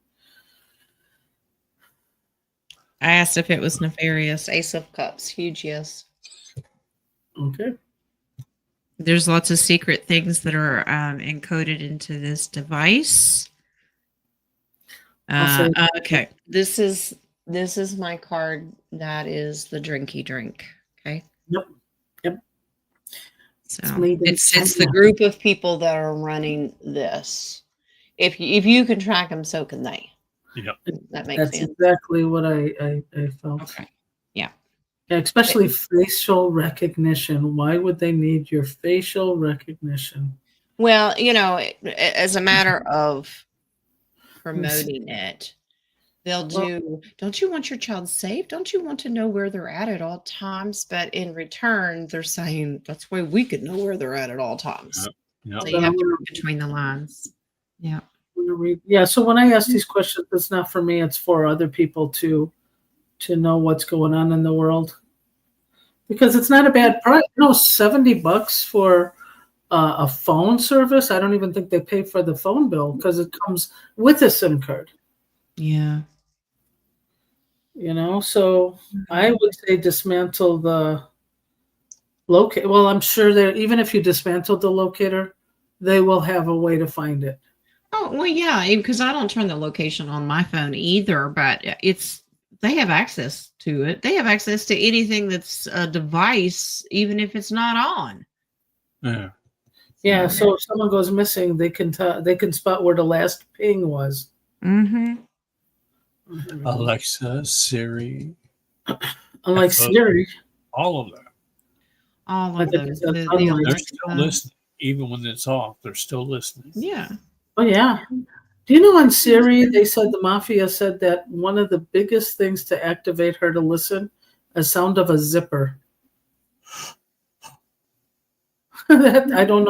I asked if it was nefarious. Ace of Cups. Huge yes. Okay. There's lots of secret things that are encoded into this device. Okay. This is my card. That is the drinky drink. Okay. Yep. So it's the group of people that are running this. If you can track them, so can they. Yep. That makes sense. That's exactly what I felt. Okay. Yeah. Especially facial recognition. Why would they need your facial recognition? Well, as a matter of promoting it, they'll do, don't you want your child safe? Don't you want to know where they're at all times? But in return, they're saying that's why we could know where they're at all times. Yep. So you have to read between the lines. Yeah. Yeah. So when I ask these questions, it's not for me, it's for other people to know what's going on in the world. Because it's not a bad price. $70 for a phone service. I don't even think they pay for the phone bill because it comes with a SIM card. Yeah. So I would say dismantle the locator. Well, I'm sure that even if you dismantle the locator, they will have a way to find it. Oh, well, yeah, because I don't turn the location on my phone either, but they have access to it. They have access to anything that's a device, even if it's not on. Yeah. Yeah. So if someone goes missing, they can spot where the last ping was. Mm-hmm. Alexa, Siri. Unlike Siri. All of that. All of those. They're still listening. Even when it's off, they're still listening. Yeah. Oh, yeah. Do you know on Siri, they said the mafia said that one of the biggest things to activate her to listen, a sound of a zipper. I don't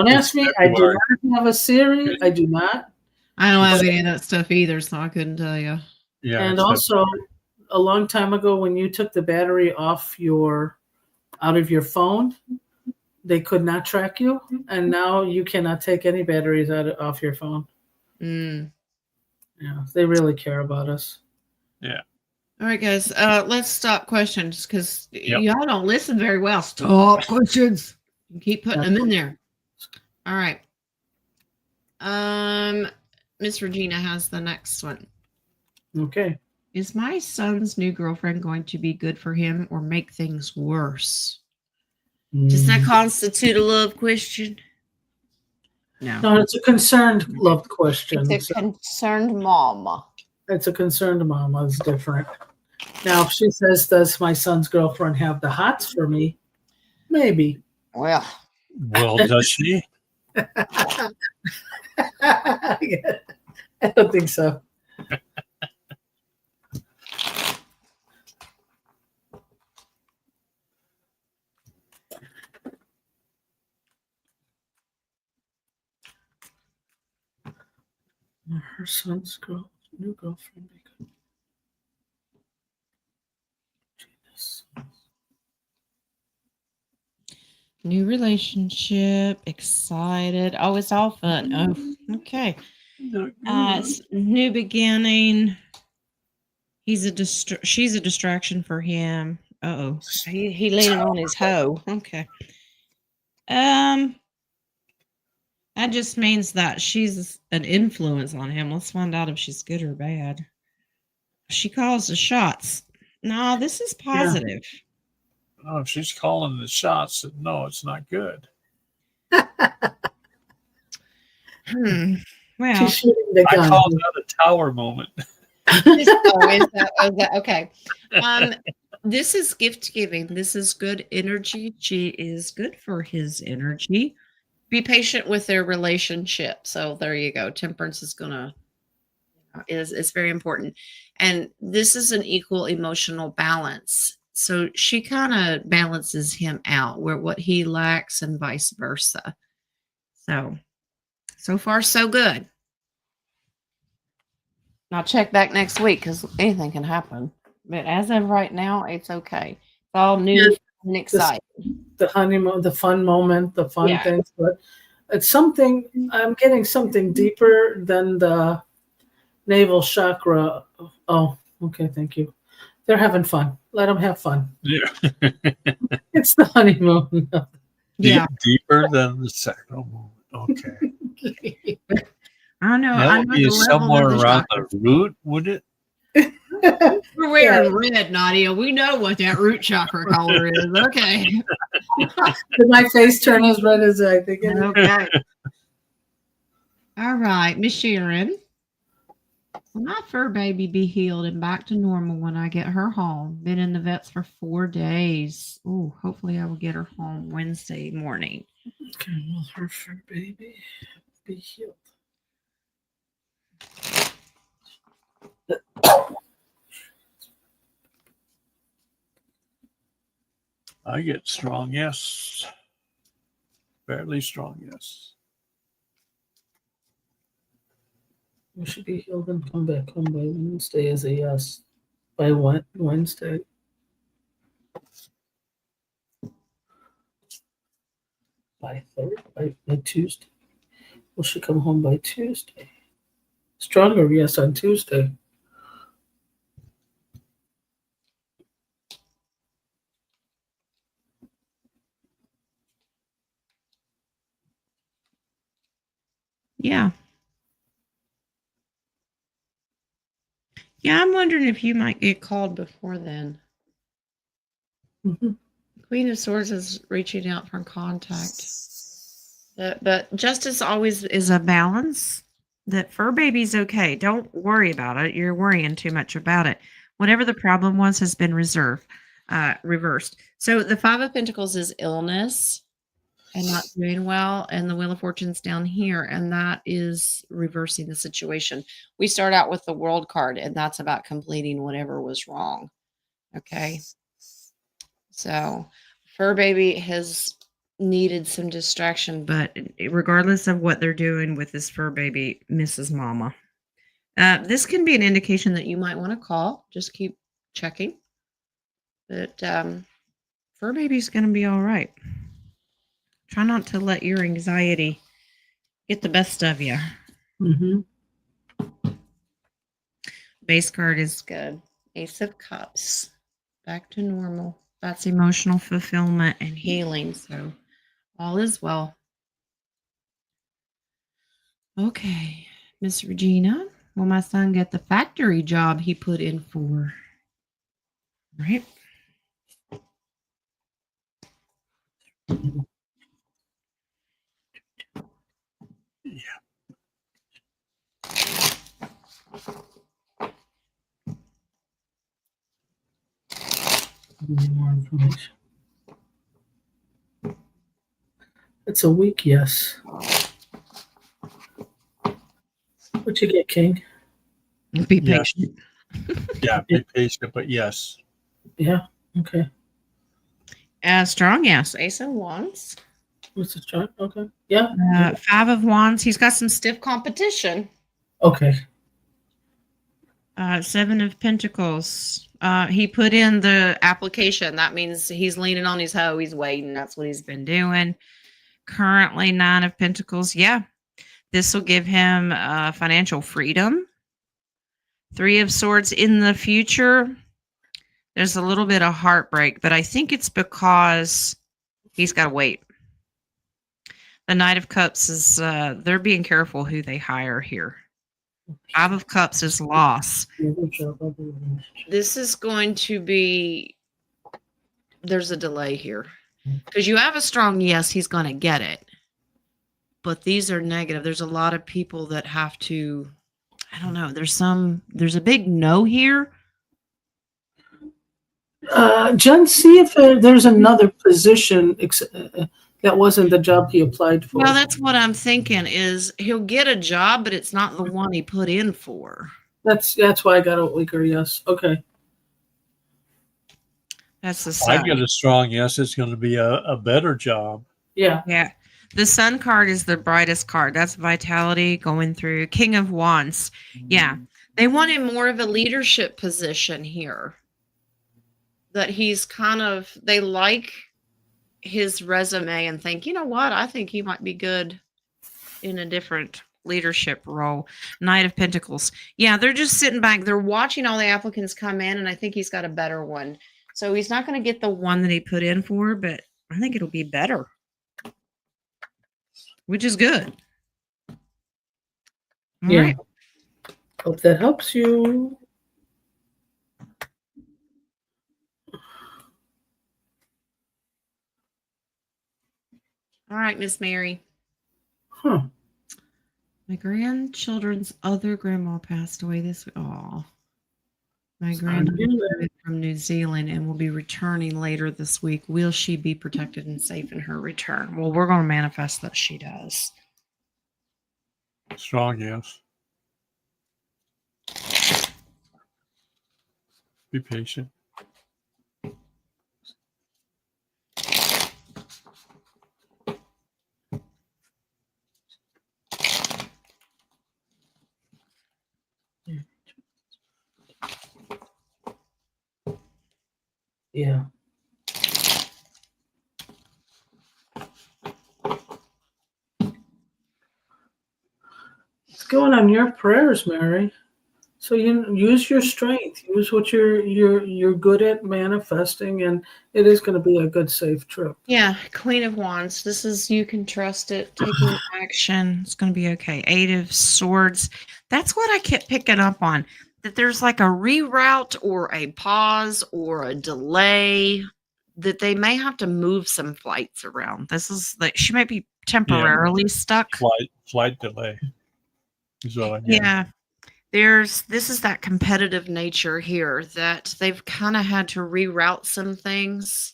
ask me. I do not have a Siri. I do not. I don't have any of that stuff either, so I couldn't tell you. Yeah. And also, a long time ago, when you took the battery out of your phone, they could not track you, and now you cannot take any batteries off your phone. Mm. Yeah, they really care about us. Yeah. All right, guys. Let's stop questions because y'all don't listen very well. Stop questions. Keep putting them in there. All right. Miss Regina has the next one. Okay. Is my son's new girlfriend going to be good for him or make things worse? Does that constitute a love question? No, it's a concerned love question. It's a concerned mama. It's a concerned mama. It's different. Now, if she says, does my son's girlfriend have the hots for me? Maybe. Well, does she? I don't think so. Her son's new girlfriend. new relationship, excited. Oh, it's all fun. Oh, okay. New beginning. She's a distraction for him. Uh-oh. He leaning on his hoe. Okay. That just means that she's an influence on him. Let's find out if she's good or bad. She calls the shots. No, this is positive. Yeah. Oh, if she's calling the shots, no, it's not good. Well, she's shooting the gun. I call that a tower moment. Is that okay? This is gift giving. This is good energy. She is good for his energy. Be patient with their relationship. So there you go. Temperance is it's very important. And this is an equal emotional balance. So she kind of balances him out where what he lacks and vice versa. So far, so good. I'll check back next week because anything can happen. But as of right now, it's okay. It's all new and exciting. The honeymoon, the fun moment, the fun things. But it's something, I'm getting something deeper than the navel chakra. Oh, okay, thank you. They're having fun. Let them have fun. Yeah. It's the honeymoon. Deeper than the sacral moment. Okay. I don't know. That would be somewhere around the root, would it? We're wearing red, Nadia. We know what that root chakra color is. Okay. Did my face turn as red as I think it is? Okay. All right, Miss Sharon. Will my fur baby be healed and back to normal when I get her home? Been in the vets for 4 days. Oh, hopefully I will get her home Wednesday morning. Okay, will her fur baby be healed? I get strong yes. Fairly strong yes. We should be healed and come back home by Wednesday as a yes. By what? Wednesday? By Tuesday. Will she come home by Tuesday? Stronger yes on Tuesday. Yeah. Yeah, I'm wondering if you might get called before then. Mm-hmm. Queen of Swords is reaching out for contact. But justice always is a balance. That fur baby's okay. Don't worry about it. You're worrying too much about it. Whatever the problem was has been reversed. So the Five of Pentacles is illness and not doing well, and the Wheel of Fortune's down here, and that is reversing the situation. We start out with the World card, and that's about completing whatever was wrong. Okay. So fur baby has needed some distraction, but regardless of what they're doing with this fur baby, Mrs. Mama. This can be an indication that you might want to call. Just keep checking. But fur baby's going to be all right. Try not to let your anxiety get the best of you. Mm-hmm. Base card is good. Ace of Cups. Back to normal. That's emotional fulfillment and healing. So all is well. Okay, Miss Regina. Will my son get the factory job he put in for? Right. Yeah. More information. It's a weak yes. What you get, King? Be Yes. patient. Yeah, be patient, but yes. Yeah. Okay. Strong yes. Ace of Wands. What's the chart? Okay. Yeah. Five of Wands. He's got some stiff competition. Okay. Seven of Pentacles. He put in the application. That means he's leaning on his hoe. He's waiting. That's what he's been doing. Currently, Nine of Pentacles. Yeah. This will give him financial freedom. Three of Swords in the future. There's a little bit of heartbreak, but I think it's because he's got to wait. The Knight of Cups is, they're being careful who they hire here. Five of Cups is loss. This is going to be, there's a delay here. Because you have a strong yes, he's going to get it. But these are negative. There's a lot of people that have to, I don't know, there's a big no here. Jen, see if there's another position that wasn't the job he applied for. Well, that's what I'm thinking is he'll get a job, but it's not the one he put in for. That's why I got a weaker yes. Okay. That's the I sun. get a strong yes. It's going to be a better job. Yeah. Yeah. The sun card is the brightest card. That's vitality going through. King of Wands. Yeah. They wanted more of a leadership position here. That he's kind of, they like his resume and think, you know what? I think he might be good in a different leadership role. Knight of Pentacles. Yeah, they're just sitting back. They're watching all the applicants come in, and I think he's got a better one. So he's not going to get the one that he put in for, but I think it'll be better, which is good. All right. Hope that helps you. All right, Miss Mary. Huh. My grandchildren's other grandma passed away this. Oh, my grandmother from New Zealand and will be returning later this week. Will she be protected and safe in her return? Well, we're going to manifest that she does. Strong, yes. Be patient. Yeah. It's going on your prayers, Mary. So you use your strength. Use what you're good at manifesting, and it is going to be a good, safe trip. Yeah, Queen of Wands. This is, you can trust it. Taking action. It's going to be okay. 8 of Swords. That's what I kept picking up on. That there's like a reroute or a pause or a delay. That they may have to move some flights around. This is like she might be temporarily stuck. Flight delay. Is what I get. Yeah. This is that competitive nature here that they've kind of had to reroute some things.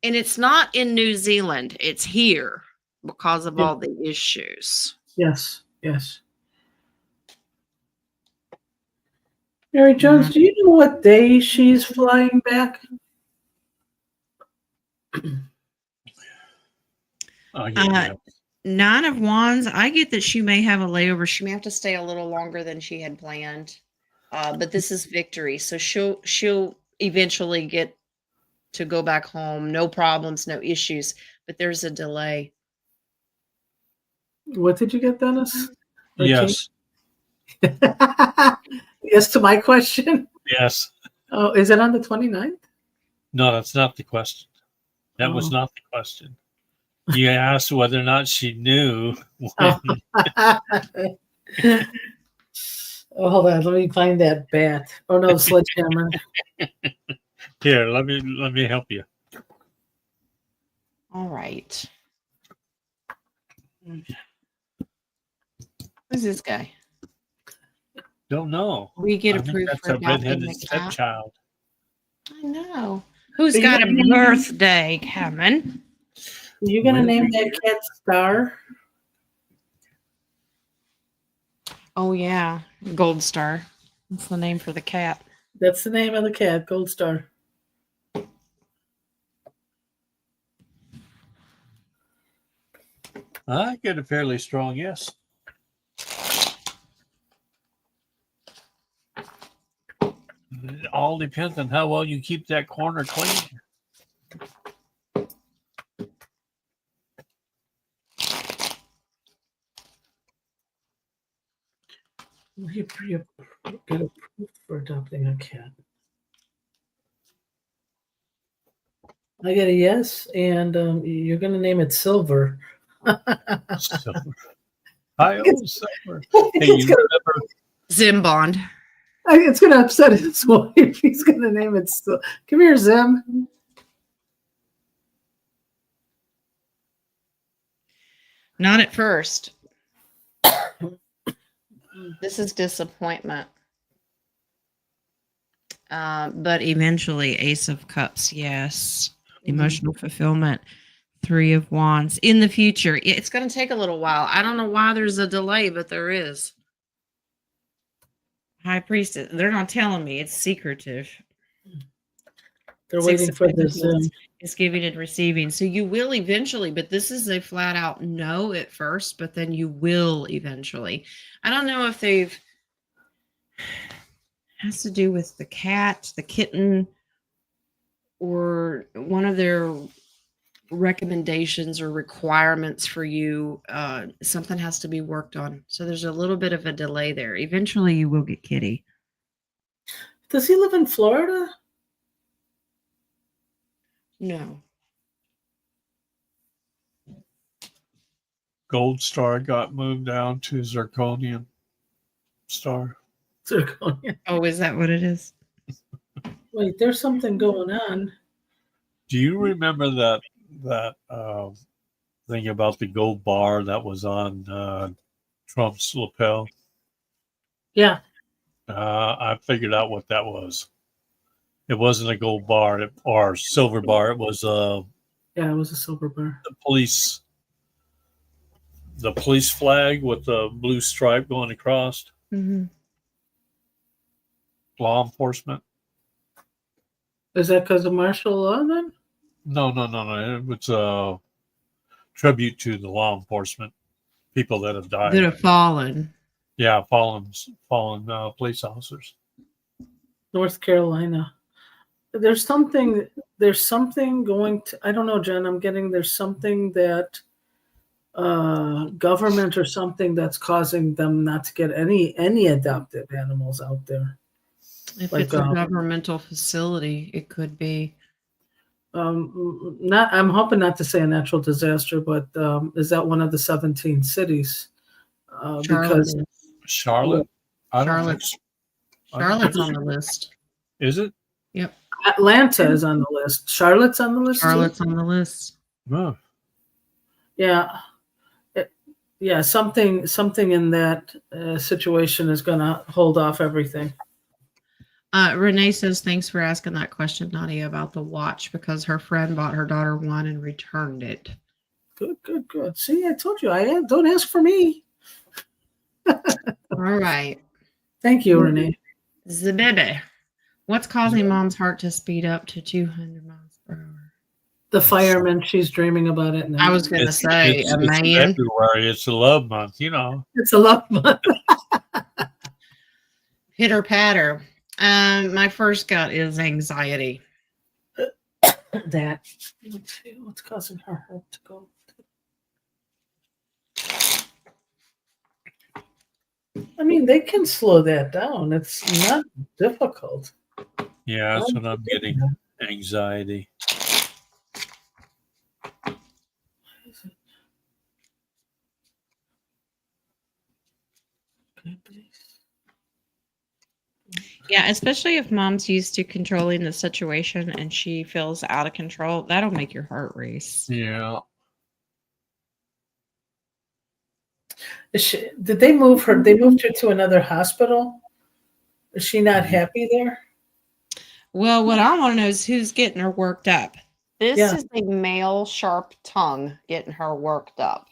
And it's not in New Zealand, it's here because of all the issues. Yes, yes. Mary Jones, do you know what day she's flying back? Yeah. 9 of Wands. I get that she may have a layover. She may have to stay a little longer than she had planned. But this is victory. So she'll eventually get to go back home. No problems, no issues. But there's a delay. What did you get, Dennis? Yes. Yes to my question? Yes. Oh, is it on the 29th? No, that's not the question. That was not the question. You asked whether or not she knew when. Oh, hold on. Let me find that bat. Oh, no, sledgehammer. Here, let me help you. All right. Who's this guy? Don't know. We get I think approved that's for a adopting redheaded the cat. stepchild. I know. Who's got a birthday coming? Are you going to name that cat Star? Oh, yeah. Gold Star. That's the name for the cat. That's the name of the cat, Gold Star. I get a fairly strong yes. It all depends on how well you keep that corner clean. You get approved for adopting a cat. I get a yes, and you're going to name it Silver. Silver. I own Silver. Hey, you remember? Zimbond. It's going to upset his wife. He's going to name it Silver. Come here, Zim. Not at first. This is disappointment. But eventually, Ace of Cups, yes. Emotional fulfillment. 3 of Wands. In the future. It's going to take a little while. I don't know why there's a delay, but there is. High Priestess. They're not telling me. It's secretive. They're waiting for this. It's giving and receiving. So you will eventually, but this is a flat out no at first, but then you will eventually. I don't know if they've has to do with the cat, the kitten, or one of their recommendations or requirements for you. Something has to be worked on. So there's a little bit of a delay there. Eventually you will get Kitty. Does he live in Florida? No. Gold Star got moved down to Zirconian Star. Zirconian. Oh, is that what it is? Wait, there's something going on. Do you remember that thing about the gold bar that was on Trump's lapel? Yeah. I figured out what that was. It wasn't a gold bar or silver bar. It was Yeah, it was a silver bar. the police flag with the blue stripe going across. Mm-hmm. Law enforcement. Is that because of martial law then? No. It was a tribute to the law enforcement people that have died. That have fallen. Yeah, fallen police officers. North Carolina. There's something going to, I don't know, Jen, I'm getting there's something that government or something that's causing them not to get any adopted animals out there. If Like, it's a governmental facility, it could be. I'm hoping not to say a natural disaster, but is that one of the 17 cities? Because Charlotte? I don't think so. Charlotte's on the list. Is it? Yep. Atlanta is on the list. Charlotte's on the list. Charlotte's on the list. Oh. Yeah. Yeah, something in that situation is going to hold off everything. Renee says, thanks for asking that question, Nadia, about the watch, because her friend bought her daughter one and returned it. Good. See, I told you, don't ask for me. All right. Thank you, Renee. Zabebe. What's causing mom's heart to speed up to 200 miles per hour? The fireman, she's dreaming about it now. I was going to say, it's a man. February. It's a love month, It's a love month. Pitter patter. My first gut is anxiety. That. Let's see what's causing her heart to go. I mean, they can slow that down. It's not difficult. Yeah, that's what I'm getting. Anxiety. Yeah, especially if mom's used to controlling the situation and she feels out of control, that'll make your heart race. Yeah. Did they move her? They moved her to another hospital? Is she not happy there? Well, what I want to know is who's getting her worked up. This Yeah. is a male sharp tongue getting her worked up.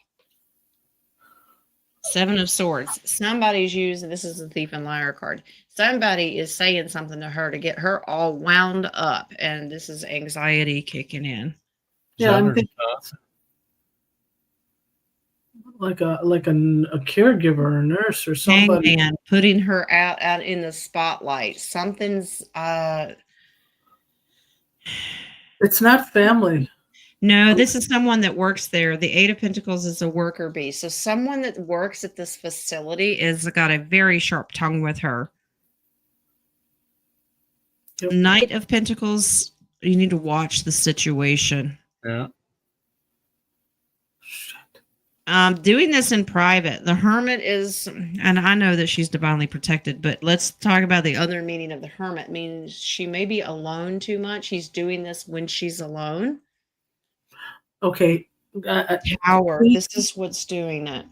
7 of Swords. Somebody's using, this is the Thief and Liar card. Somebody is saying something to her to get her all wound up, and this is anxiety kicking in. Yeah, I'm thinking like a caregiver or a nurse or somebody. Hangman, putting her out in the spotlight. Something's It's not family. No, this is someone that works there. The 8 of Pentacles is a worker bee. So someone that works at this facility is got a very sharp tongue with her. Yep. Knight of Pentacles, you need to watch the situation. Yeah. Doing this in private. The Hermit is, and I know that she's divinely protected, but let's talk about the other meaning of the Hermit. It means she may be alone too much. He's doing this when she's alone. Okay. Power. This is what's doing it.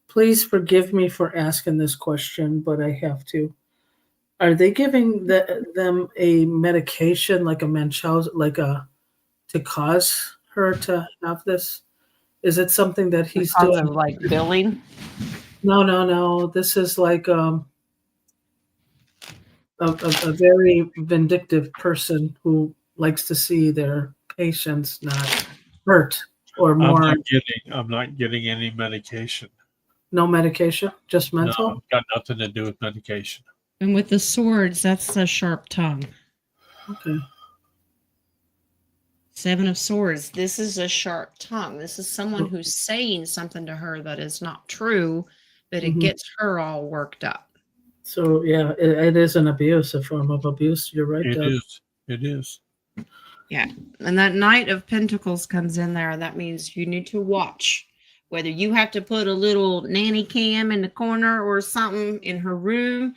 Please forgive me for asking this question, but I have to. Are they giving them a medication like a Munchausen, to cause her to have this? Is it something that he's doing? Like billing? No. This is like a very vindictive person who likes to see their patients not hurt or more. I'm not getting any medication. No medication, just mental? No, got nothing to do with medication. And with the swords, that's a sharp tongue. Okay. 7 of Swords. This is a sharp tongue. This is someone who's saying something to her that is not true, but it gets her all worked up. So, yeah, it is an abuse, a form of abuse. You're right. It is. Yeah. And that Knight of Pentacles comes in there. That means you need to watch. Whether you have to put a little nanny cam in the corner or something in her room,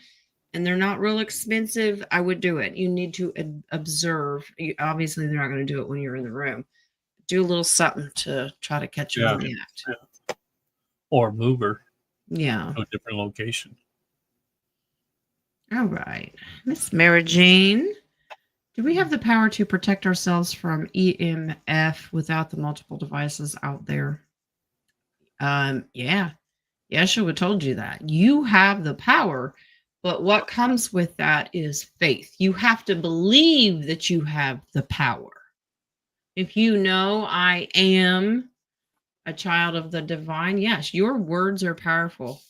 and they're not real expensive, I would do it. You need to observe. Obviously, they're not going to do it when you're in the room. Do a little something to try to catch her in the act. Yeah. Or move her. Yeah. To a different location. All right. Miss Mary Jane. Do we have the power to protect ourselves from EMF without the multiple devices out there? Yeah. Yeshua would have told you that. You have the power, but what comes with that is faith. You have to believe that you have the power. If you know I am a child of the divine, yes, your words are powerful.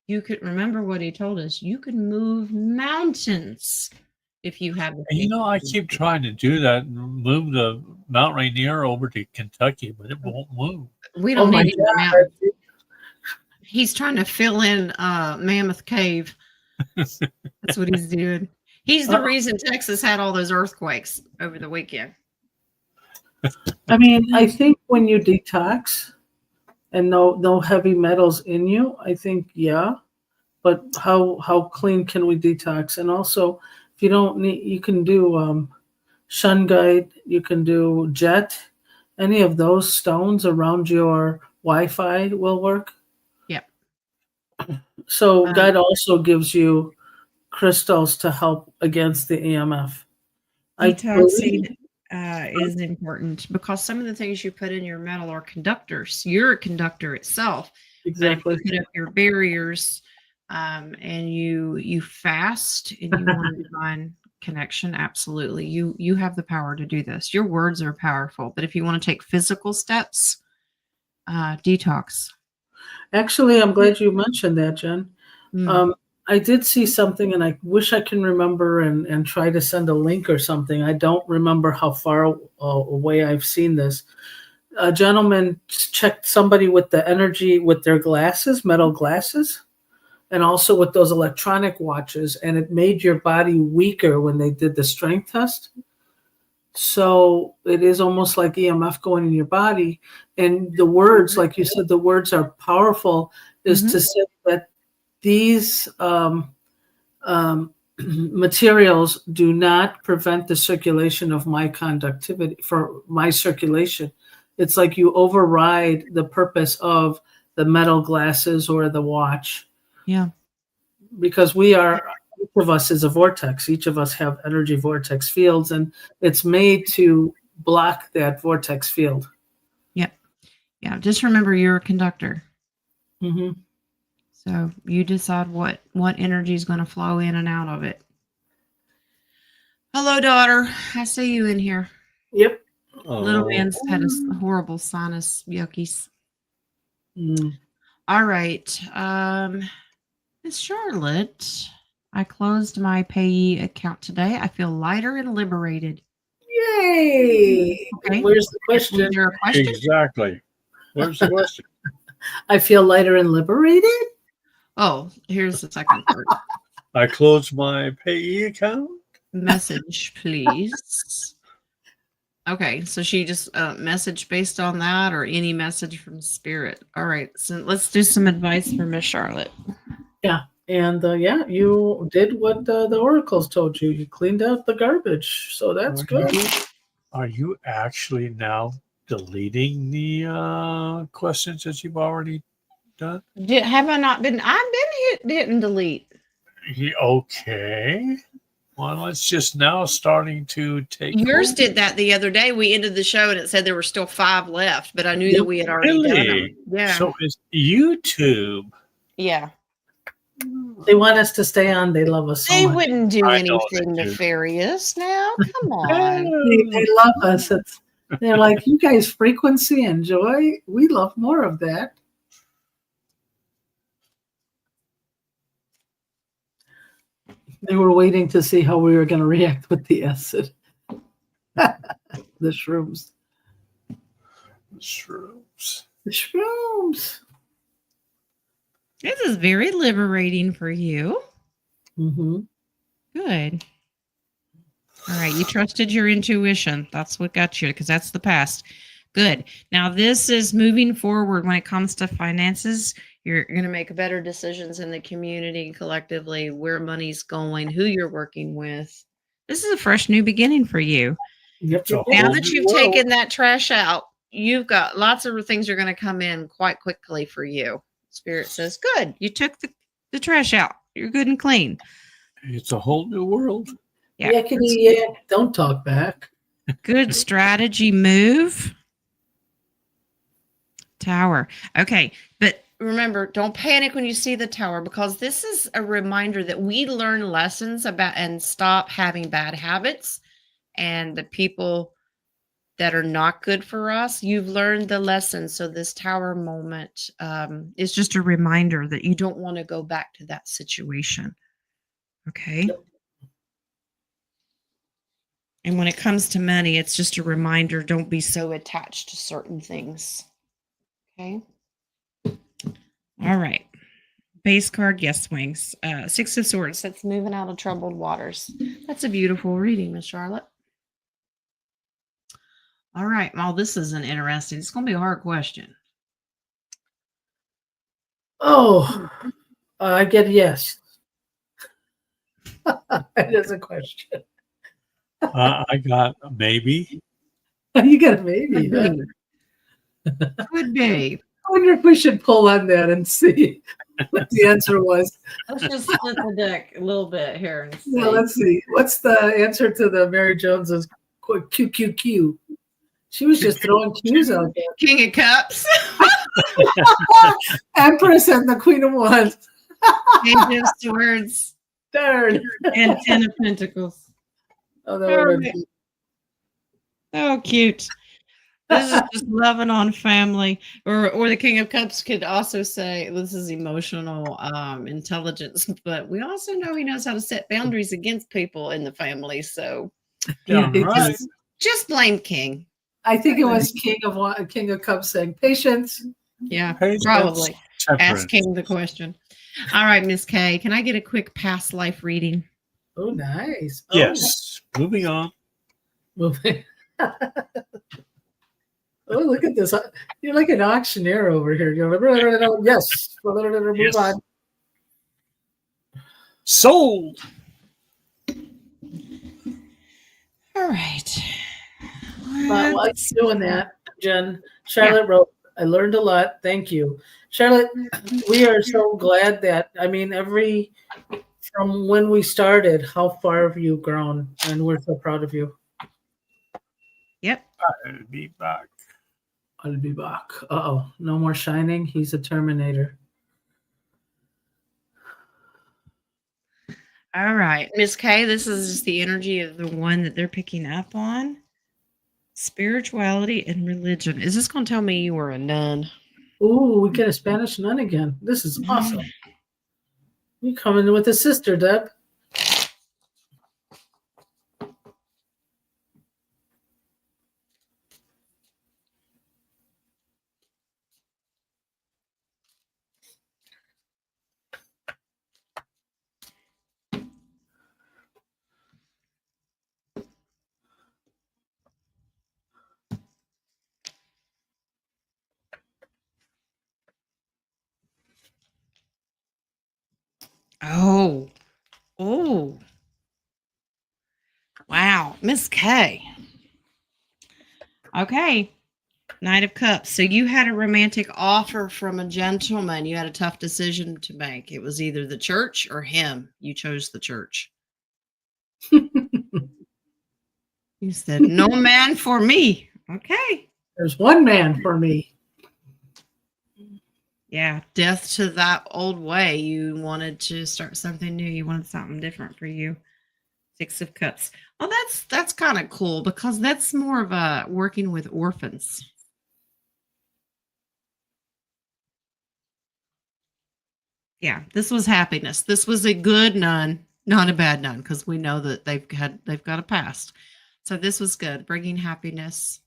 You could remember what he told us. You can move mountains if you have the And faith. I keep trying to do that and move the Mount Rainier over to Kentucky, but it won't move. We Oh don't my need him God. mountain. He's trying to fill in Mammoth Cave. That's what he's doing. He's the reason Texas had all those earthquakes over the weekend. I mean, I think when you detox and no heavy metals in you, I think, yeah. But how clean can we detox? And also, if you don't need, you can do shungite, you can do jet, any of those stones around your Wi-Fi will work. Yep. So God also gives you crystals to help against the EMF. Detoxing is important because some of the things you put in your metal are conductors. You're a conductor itself. Exactly. But if you put up your barriers and you fast and you want a divine connection, absolutely. You have the power to do this. Your words are powerful. But if you want to take physical steps, detox. Actually, I'm glad you mentioned that, Jen. I did see something, and I wish I can remember and try to send a link or something. I don't remember how far away I've seen this. A gentleman checked somebody with the energy with their glasses, metal glasses, and also with those electronic watches, and it made your body weaker when they did the strength test. So it is almost like EMF going in your body. And the words, like you said, the words are powerful, is to say that these materials do not prevent the circulation of my conductivity for my circulation. It's like you override the purpose of the metal glasses or the watch. Yeah. Because we are, each of us is a vortex. Each of us have energy vortex fields, and it's made to block that vortex field. Yep. Yeah. Just remember you're a conductor. Mm-hmm. So you decide what energy is going to flow in and out of it. Hello, daughter. I see you in here. Yep. Little man's had a horrible sinus yuckies. Mm. All right. Miss Charlotte, I closed my payee account today. I feel lighter and liberated. Yay! Okay. Where's the question? Is there a question? Exactly. Where's the question? I feel lighter and liberated. Oh, here's the second part. I closed my payee account. Message, please. Okay, so she just message based on that, or any message from spirit. All right, so let's do some advice for Miss Charlotte. Yeah, and you did what the oracles told you. You cleaned out the garbage, so that's good. Are you actually now deleting the questions that you've already done? Have I not been? I've been hitting delete. Okay. Well, it's just now starting to take. Yours hold. did that the other day. We ended the show and it said there were still 5 left, but I knew that we had already done them. Yeah. So it's YouTube. Yeah. They want us to stay on. They love us so They much. wouldn't do I know anything they do. nefarious now. Come on. They love us. They're like, you guys frequency and joy. We love more of that. They were waiting to see how we were going to react with the acid. The shrooms. Shrooms. The shrooms. This is very liberating for you. Mm-hmm. Good. All right. You trusted your intuition. That's what got you, because that's the past. Good. Now, this is moving forward when it comes to finances. You're going to make better decisions in the community collectively, where money's going, who you're working with. This is a fresh new beginning for you. Yep. Now that you've taken that trash out, you've got lots of things are going to come in quite quickly for you. Spirit says, good. You took the trash out. You're good and clean. It's a whole new world. Yeah. Yakety yak, don't talk back. Good strategy move. Tower. Okay. But remember, don't panic when you see the tower, because this is a reminder that we learn lessons about and stop having bad habits. And the people that are not good for us, you've learned the lesson. So this tower moment is just a reminder that you don't want to go back to that situation. Okay. And when it comes to money, it's just a reminder, don't be so attached to certain things. Okay. All right. Base card, yes, wings. Six of Swords, that's moving out of troubled waters. That's a beautiful reading, Miss Charlotte. All right. Well, this is an interesting, it's going to be a hard question. Oh, I get yes. That is a question. I got a maybe. You got a maybe. Could Huh? be. Could be. I wonder if we should pull on that and see what the answer was. Let's just split the deck a little bit here and see. Yeah, let's see. What's the answer to the Mary Jones's QQQ? She was just throwing Q's out there. King of Cups. Empress and the Queen of Wands. Page of Swords. Darn. And Ten of Pentacles. Oh, that would have been Oh, cute. This is just loving on family. Or the King of Cups could also say this is emotional intelligence, but we also know he knows how to set boundaries against people in the family. So Yeah, right. just blame King. I think it was King of Cups saying patience. Yeah, Patience, probably. temperance. Ask King the question. All right, Miss Kay, can I get a quick past life reading? Oh, nice. Yes. Moving on. Moving. Oh, look at this. You're like an auctioneer over here. You're yes. Move Yes. on. Sold. All right. While you're doing that, Jen, Charlotte wrote, I learned a lot. Thank you. Charlotte, we are so glad that, from when we started, how far have you grown? And we're so proud of you. Yep. I'll be back. I'll be back. Uh-oh. No more shining. He's a Terminator. All right, Miss Kay, this is just the energy of the one that they're picking up on. Spirituality and religion. Is this going to tell me you were a nun? Ooh, we get a Spanish nun again. This is awesome. You coming with a sister, Deb. Oh. Oh. Wow, Miss Kay. Okay. Knight of Cups. So you had a romantic offer from a gentleman. You had a tough decision to make. It was either the church or him. You chose the church. You said, no man for me. Okay. There's one man for me. Yeah. Death to that old way. You wanted to start something new. You wanted something different for you. Six of Cups. Well, that's kind of cool because that's more of a working with orphans. Yeah, this was happiness. This was a good nun, not a bad nun, because we know that they've got a past. So this was good, bringing happiness.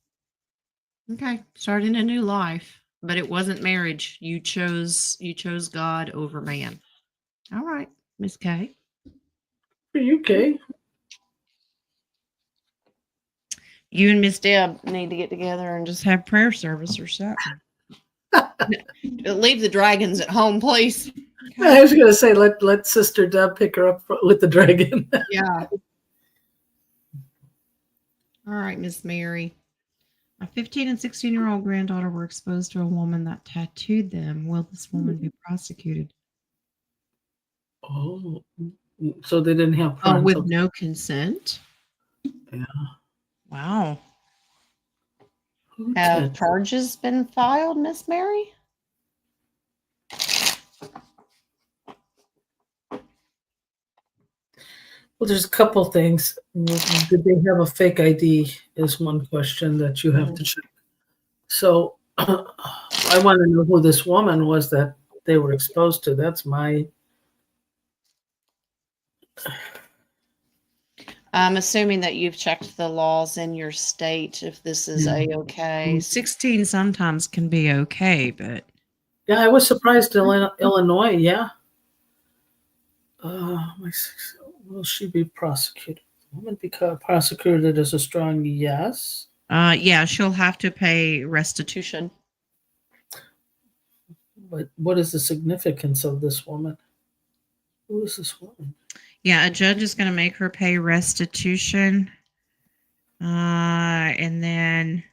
Okay, starting a new life, but it wasn't marriage. You chose God over man. All right, Miss Kay. For you, Kay. You and Miss Deb need to get together and just have prayer service or something. Leave the dragons at home, please. I was going to say, let Sister Deb pick her up with the dragon. Yeah. All right, Miss Mary. My 15 and 16-year-old granddaughter were exposed to a woman that tattooed them. Will this woman be prosecuted? Oh, So they didn't have Oh, with parental. no consent? Yeah. Wow. Who Have did? charges been filed, Miss Mary? Well, there's a couple things. Did they have a fake ID is one question that you have to check. So I want to know who this woman was that they were exposed to. That's my. I'm assuming that you've checked the laws in your state if this is Yeah. a-okay. 16 sometimes can be okay, but Yeah, I was surprised. Illinois, yeah. Will she be prosecuted? Woman be prosecuted as a strong yes. yeah, she'll have to pay restitution. But what is the significance of this woman? Who is this woman? Yeah, a judge is going to make her pay restitution. And then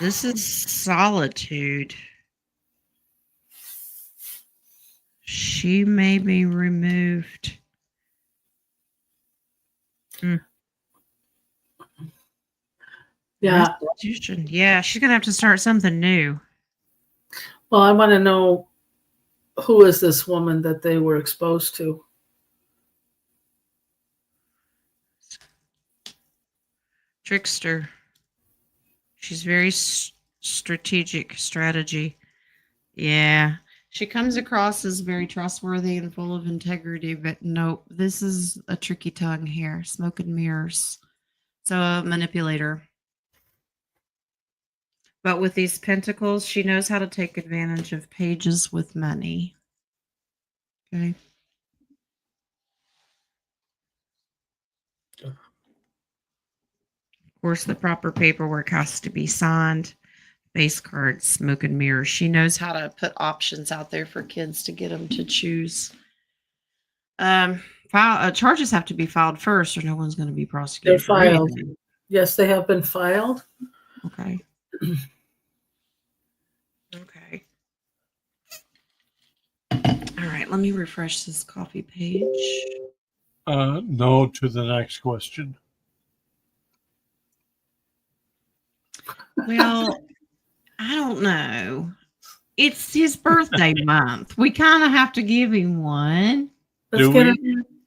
this is solitude. She may be removed. Yeah. Restitution. Yeah, she's going to have to start something new. Well, I want to know who is this woman that they were exposed to? Trickster. She's very strategic strategy. Yeah. She comes across as very trustworthy and full of integrity, but nope, this is a tricky tongue here. Smoke and mirrors. So a manipulator. But with these pentacles, she knows how to take advantage of pages with money. Okay. Of course, the proper paperwork has to be signed. Base cards, smoke and mirrors. She knows how to put options out there for kids to get them to choose. Charges have to be filed first, or no one's going to be prosecuted. They're filed. Yes, they have been filed. Okay. Okay. All right. Let me refresh this coffee page. No to the next question. Well, I don't know. It's his birthday month. We kind of have to give him one. Let's get it.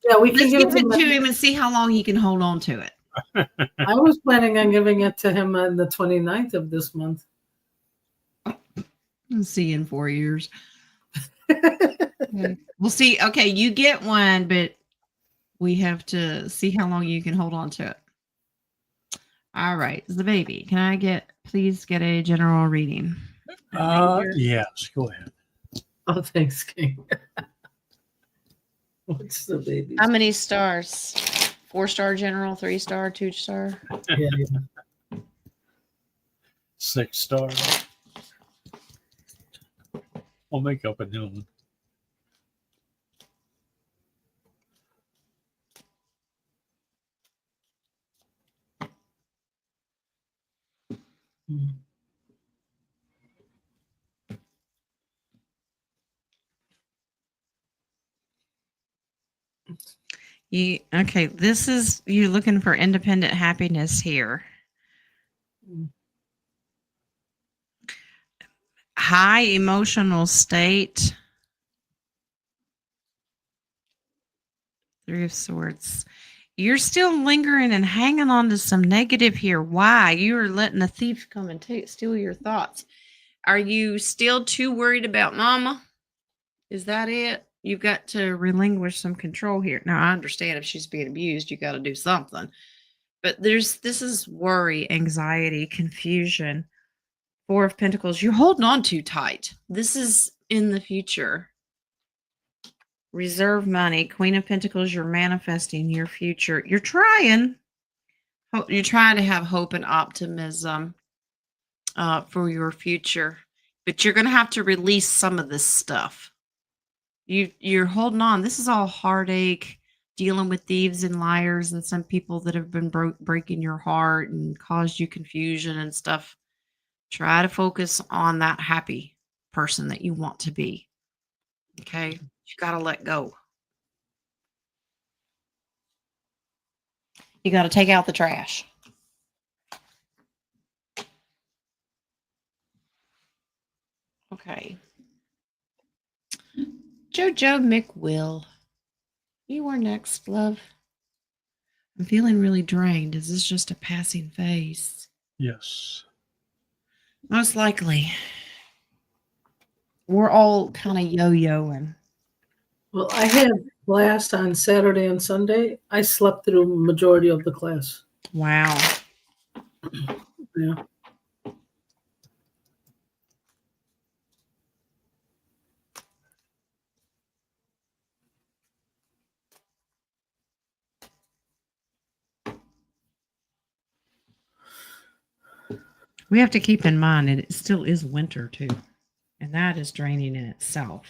Yeah, we can Let's give give it to him and see how long he can hold on to it. I was planning on giving it to him on the 29th of this month. We'll see in 4 years. We'll see. Okay, you get one, but we have to see how long you can hold on to it. All right, the baby. Can I please get a general reading? Yes, go ahead. Oh, thanks, King. What's the baby? How many stars? 4-star general, 3-star, 2-star? Yeah. 6 stars. I'll make up a new one. This is you looking for independent happiness here. High emotional state. 3 of Swords. You're still lingering and hanging on to some negative here. Why? You're letting a thief come and steal your thoughts. Are you still too worried about mama? Is that it? You've got to relinquish some control here. Now, I understand if she's being abused, you got to do something. But this is worry, anxiety, confusion. 4 of Pentacles. You're holding on too tight. This is in the future. Reserve money. Queen of Pentacles. You're manifesting your future. You're trying. You're trying to have hope and optimism for your future. But you're going to have to release some of this stuff. You're holding on. This is all heartache, dealing with thieves and liars and some people that have been breaking your heart and caused you confusion and stuff. Try to focus on that happy person that you want to be. Okay. You got to let go. You got to take out the trash. Okay. Jojo McWill. You are next, love. I'm feeling really drained. Is this just a passing phase? Yes. Most likely. We're all kind of yo-yoing. Well, I had class on Saturday and Sunday. I slept through the majority of the class. Wow. Yeah. We have to keep in mind that it still is winter too. And that is draining in itself.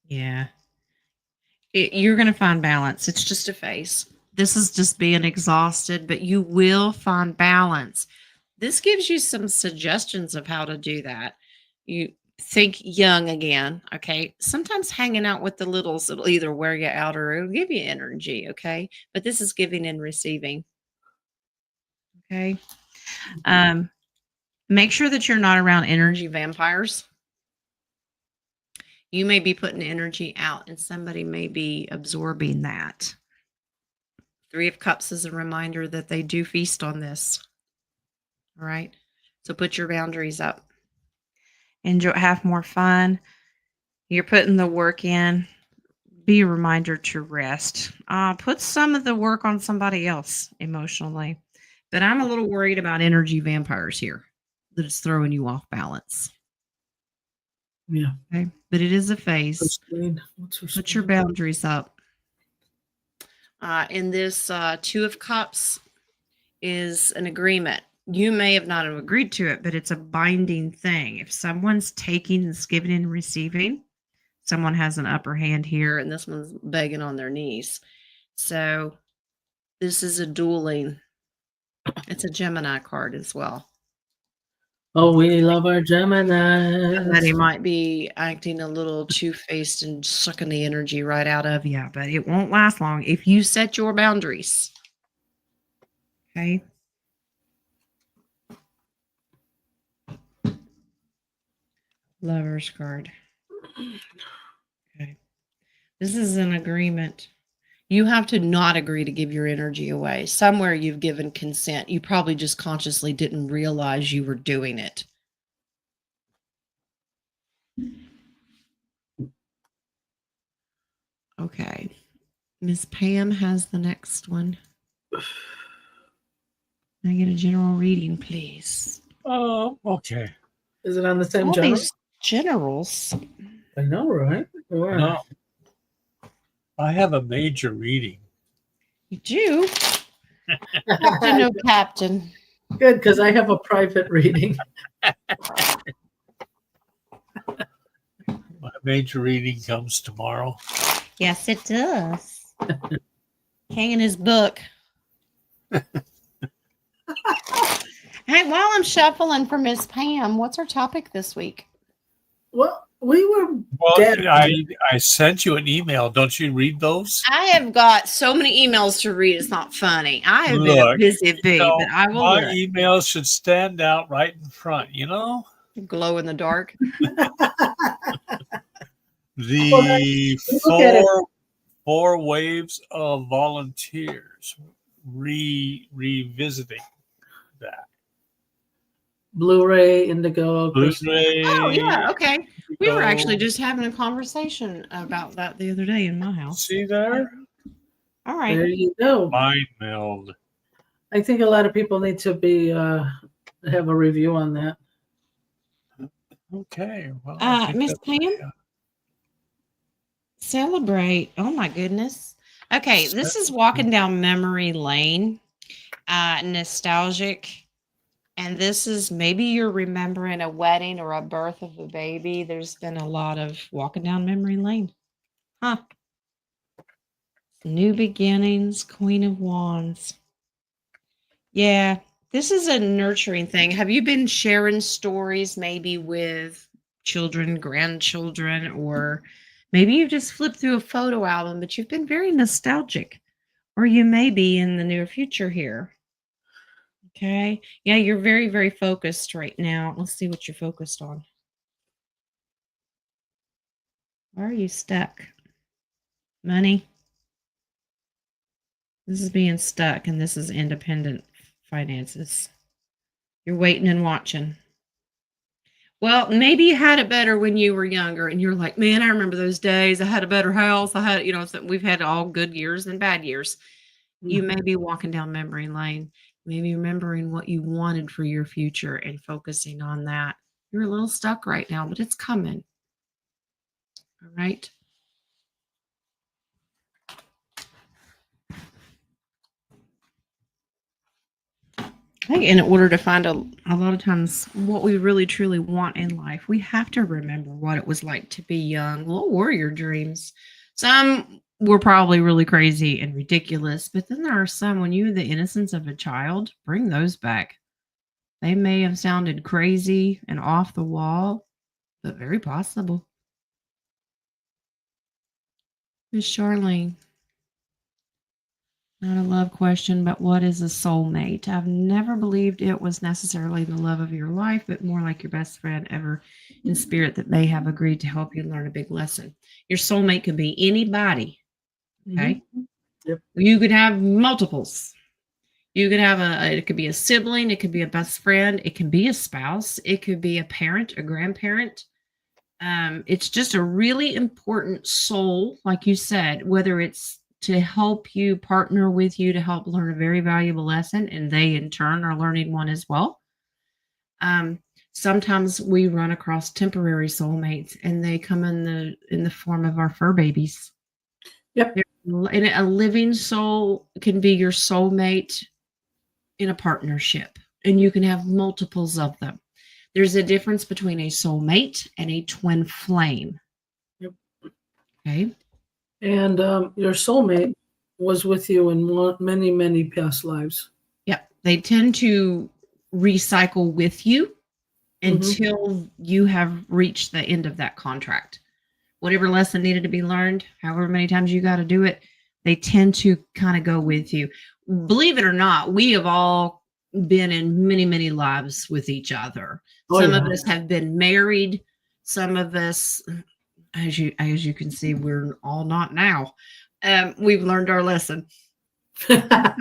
Yeah. You're going to find balance. It's just a phase. This is just being exhausted, but you will find balance. This gives you some suggestions of how to do that. You think young again, okay? Sometimes hanging out with the littles, it'll either wear you out or it'll give you energy, okay? But this is giving and receiving, okay? Make sure that you're not around energy vampires. You may be putting energy out and somebody may be absorbing that. 3 of Cups is a reminder that they do feast on this. All right. So put your boundaries up. Enjoy, have more fun. You're putting the work in. Be a reminder to rest. Put some of the work on somebody else emotionally. But I'm a little worried about energy vampires here. That it's throwing you off balance. Yeah. Okay. But it is a phase. Put your boundaries up. In this 2 of Cups is an agreement. You may have not have agreed to it, but it's a binding thing. If someone's taking this giving and receiving, someone has an upper hand here, and this one's begging on their knees. So this is a dueling. It's a Gemini card as well. Oh, we love our Gemini. Somebody might be acting a little two-faced and sucking the energy right out of you, but it won't last long if you set your boundaries. Okay. Lover's card. Okay. This is an agreement. You have to not agree to give your energy away. Somewhere you've given consent. You probably just consciously didn't realize you were doing it. Okay. Miss Pam has the next one. Can I get a general reading, please? Oh, okay. Is it on the same All channel? these generals. I know, right? Wow. No. I have a major reading. You do? Captain, no captain. Good, because I have a private reading. My major reading comes tomorrow. Yes, it does. Hanging his book. Hey, while I'm shuffling for Miss Pam, what's our topic this week? Well, we were Well, dead. I sent you an email. Don't you read those? I have got so many emails to read. It's not funny. I have been a Look, busy bee, but I will my look. emails should stand out right in front, you know? Glow in the dark. The Look at it. four waves of volunteers revisiting that. Blu-ray, Indigo. Blu-ray. Oh, yeah. Okay. We were Indigo. actually just having a conversation about that the other day in my house. See there? All right. There you go. Mind meld. I think a lot of people need to be have a review on that. Okay. Well, I think Miss that's- Pam? Celebrate. Oh my goodness. Okay, this is walking down memory lane. Nostalgic. And this is maybe you're remembering a wedding or a birth of a baby. There's been a lot of walking down memory lane. Huh. New beginnings, Queen of Wands. Yeah, This is a nurturing thing. Have you been sharing stories maybe with children, grandchildren, or maybe you've just flipped through a photo album, but you've been very nostalgic, or you may be in the near future here. Okay. Yeah, you're very, very focused right now. Let's see what you're focused on. Why are you stuck? Money. This is being stuck, and this is independent finances. You're waiting and watching. Well, maybe you had it better when you were younger, and you're like, man, I remember those days. I had a better house. I had, we've had all good years and bad years. You may be walking down memory lane, maybe remembering what you wanted for your future and focusing on that. You're a little stuck right now, but it's coming. All right. I think in order to find a lot of times what we really truly want in life, we have to remember what it was like to be young. What were your dreams? Some were probably really crazy and ridiculous, but then there are some when you were the innocence of a child, bring those back. They may have sounded crazy and off the wall, but very possible. Miss Charlene. Not a love question, but what is a soulmate? I've never believed it was necessarily the love of your life, but more like your best friend ever in spirit that may have agreed to help you learn a big lesson. Your soulmate could be anybody. Okay. Yep. You could have multiples. You could have it could be a sibling, it could be a best friend, it can be a spouse, it could be a parent, a grandparent. It's just a really important soul, like you said, whether it's to help you partner with you to help learn a very valuable lesson, and they in turn are learning one as well. Sometimes we run across temporary soulmates, and they come in the form of our fur babies. Yep. And a living soul can be your soulmate in a partnership, and you can have multiples of them. There's a difference between a soulmate and a twin flame. Yep. Okay. And your soulmate was with you in many, many past lives. Yep. They tend to recycle with you until you have reached the end of that contract. Whatever lesson needed to be learned, however many times you got to do it, they tend to kind of go with you. Believe it or not, we have all been in many, many lives with each other. Some of us have been married. Some of us, as you can see, we're all not now. We've learned our lesson. But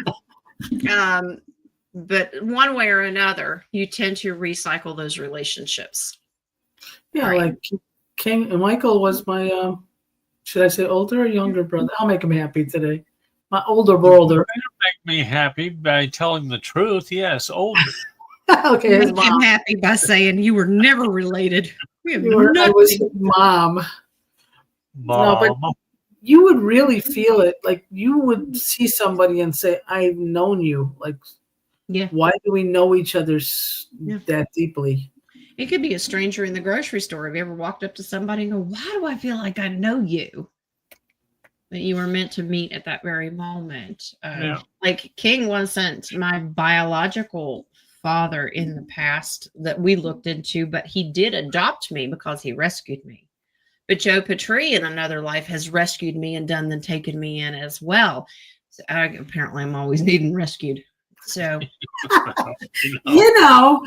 one way or another, you tend to recycle those relationships. Yeah, right. Like Michael was my, should I say older or younger brother? I'll make him happy today. My older brother. You're going to make me happy by telling the truth. Yes, older. Okay, his make him happy by saying you were never related. I was his mom. No, but you would really feel it. Like you would see somebody and say, "I've known you." Like, yeah. Why do we know each other that deeply? It could be a stranger in the grocery store. Have you ever walked up to somebody and go, "Why do I feel like I know you?" That you were meant to meet at that very moment. Like King wasn't my biological father in the past that we looked into, but he did adopt me because he rescued me. But Joe Petrie in another life has rescued me and taken me in as well. So apparently I'm always needing rescued. So, you know.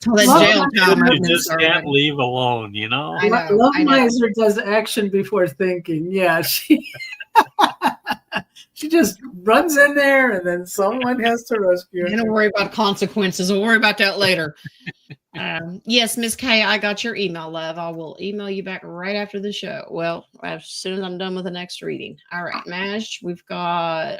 Till that jail time. You just can't leave alone, you know. Love Miser does action before thinking. Yeah, she just runs in there, and then someone has to rescue her. Don't worry about consequences. We'll worry about that later. Yes, Miss Kay, I got your email, love. I will email you back right after the show. Well, as soon as I'm done with the next reading. All right, Madge, we've got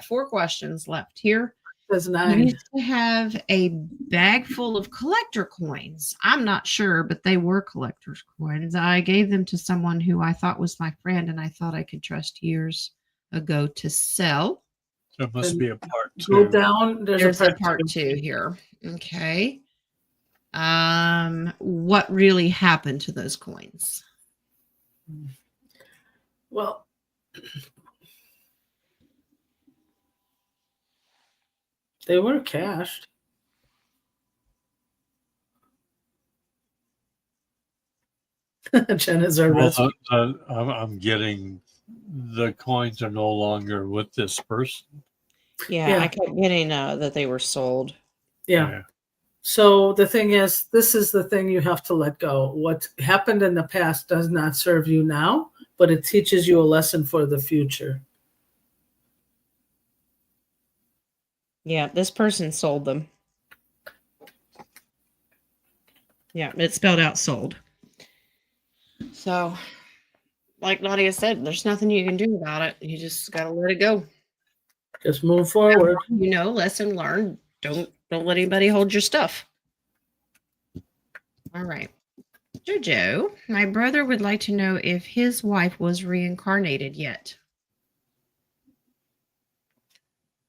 4 questions left here. That's 9. You used to have a bag full of collector coins. I'm not sure, but they were collector's coins. I gave them to someone who I thought was my friend, and I thought I could trust years ago to sell. There must be a part 2. Go down. There's a part 2 here. Okay. What really happened to those coins? Well, They were cashed. Jen is our Well, rescue. I'm getting the coins are no longer with this person. Yeah, Yeah. I kept getting that they were sold. Yeah. So the thing is, this is the thing you have to let go. What happened in the past does not serve you now, but it teaches you a lesson for the future. Yeah, this person sold them. Yeah, it's spelled out sold. So, like Nadia said, there's nothing you can do about it. You just got to let it go. Just move forward. Lesson learned. Don't let anybody hold your stuff. All right. Jojo, my brother would like to know if his wife was reincarnated yet.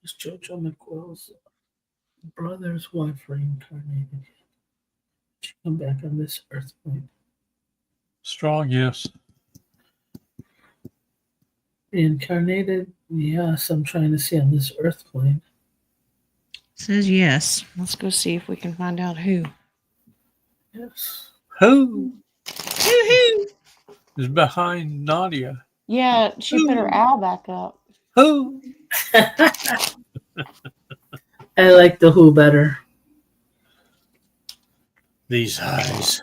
Is Jojo McQuill's brother's wife reincarnated? She come back on this earth plane. Strong, yes. Reincarnated? Yes, I'm trying to see on this earth plane. Says yes. Let's go see if we can find out who. Yes. Who Who? is behind Nadia? Yeah, she put her owl back up. Who? I like the Who better. These eyes.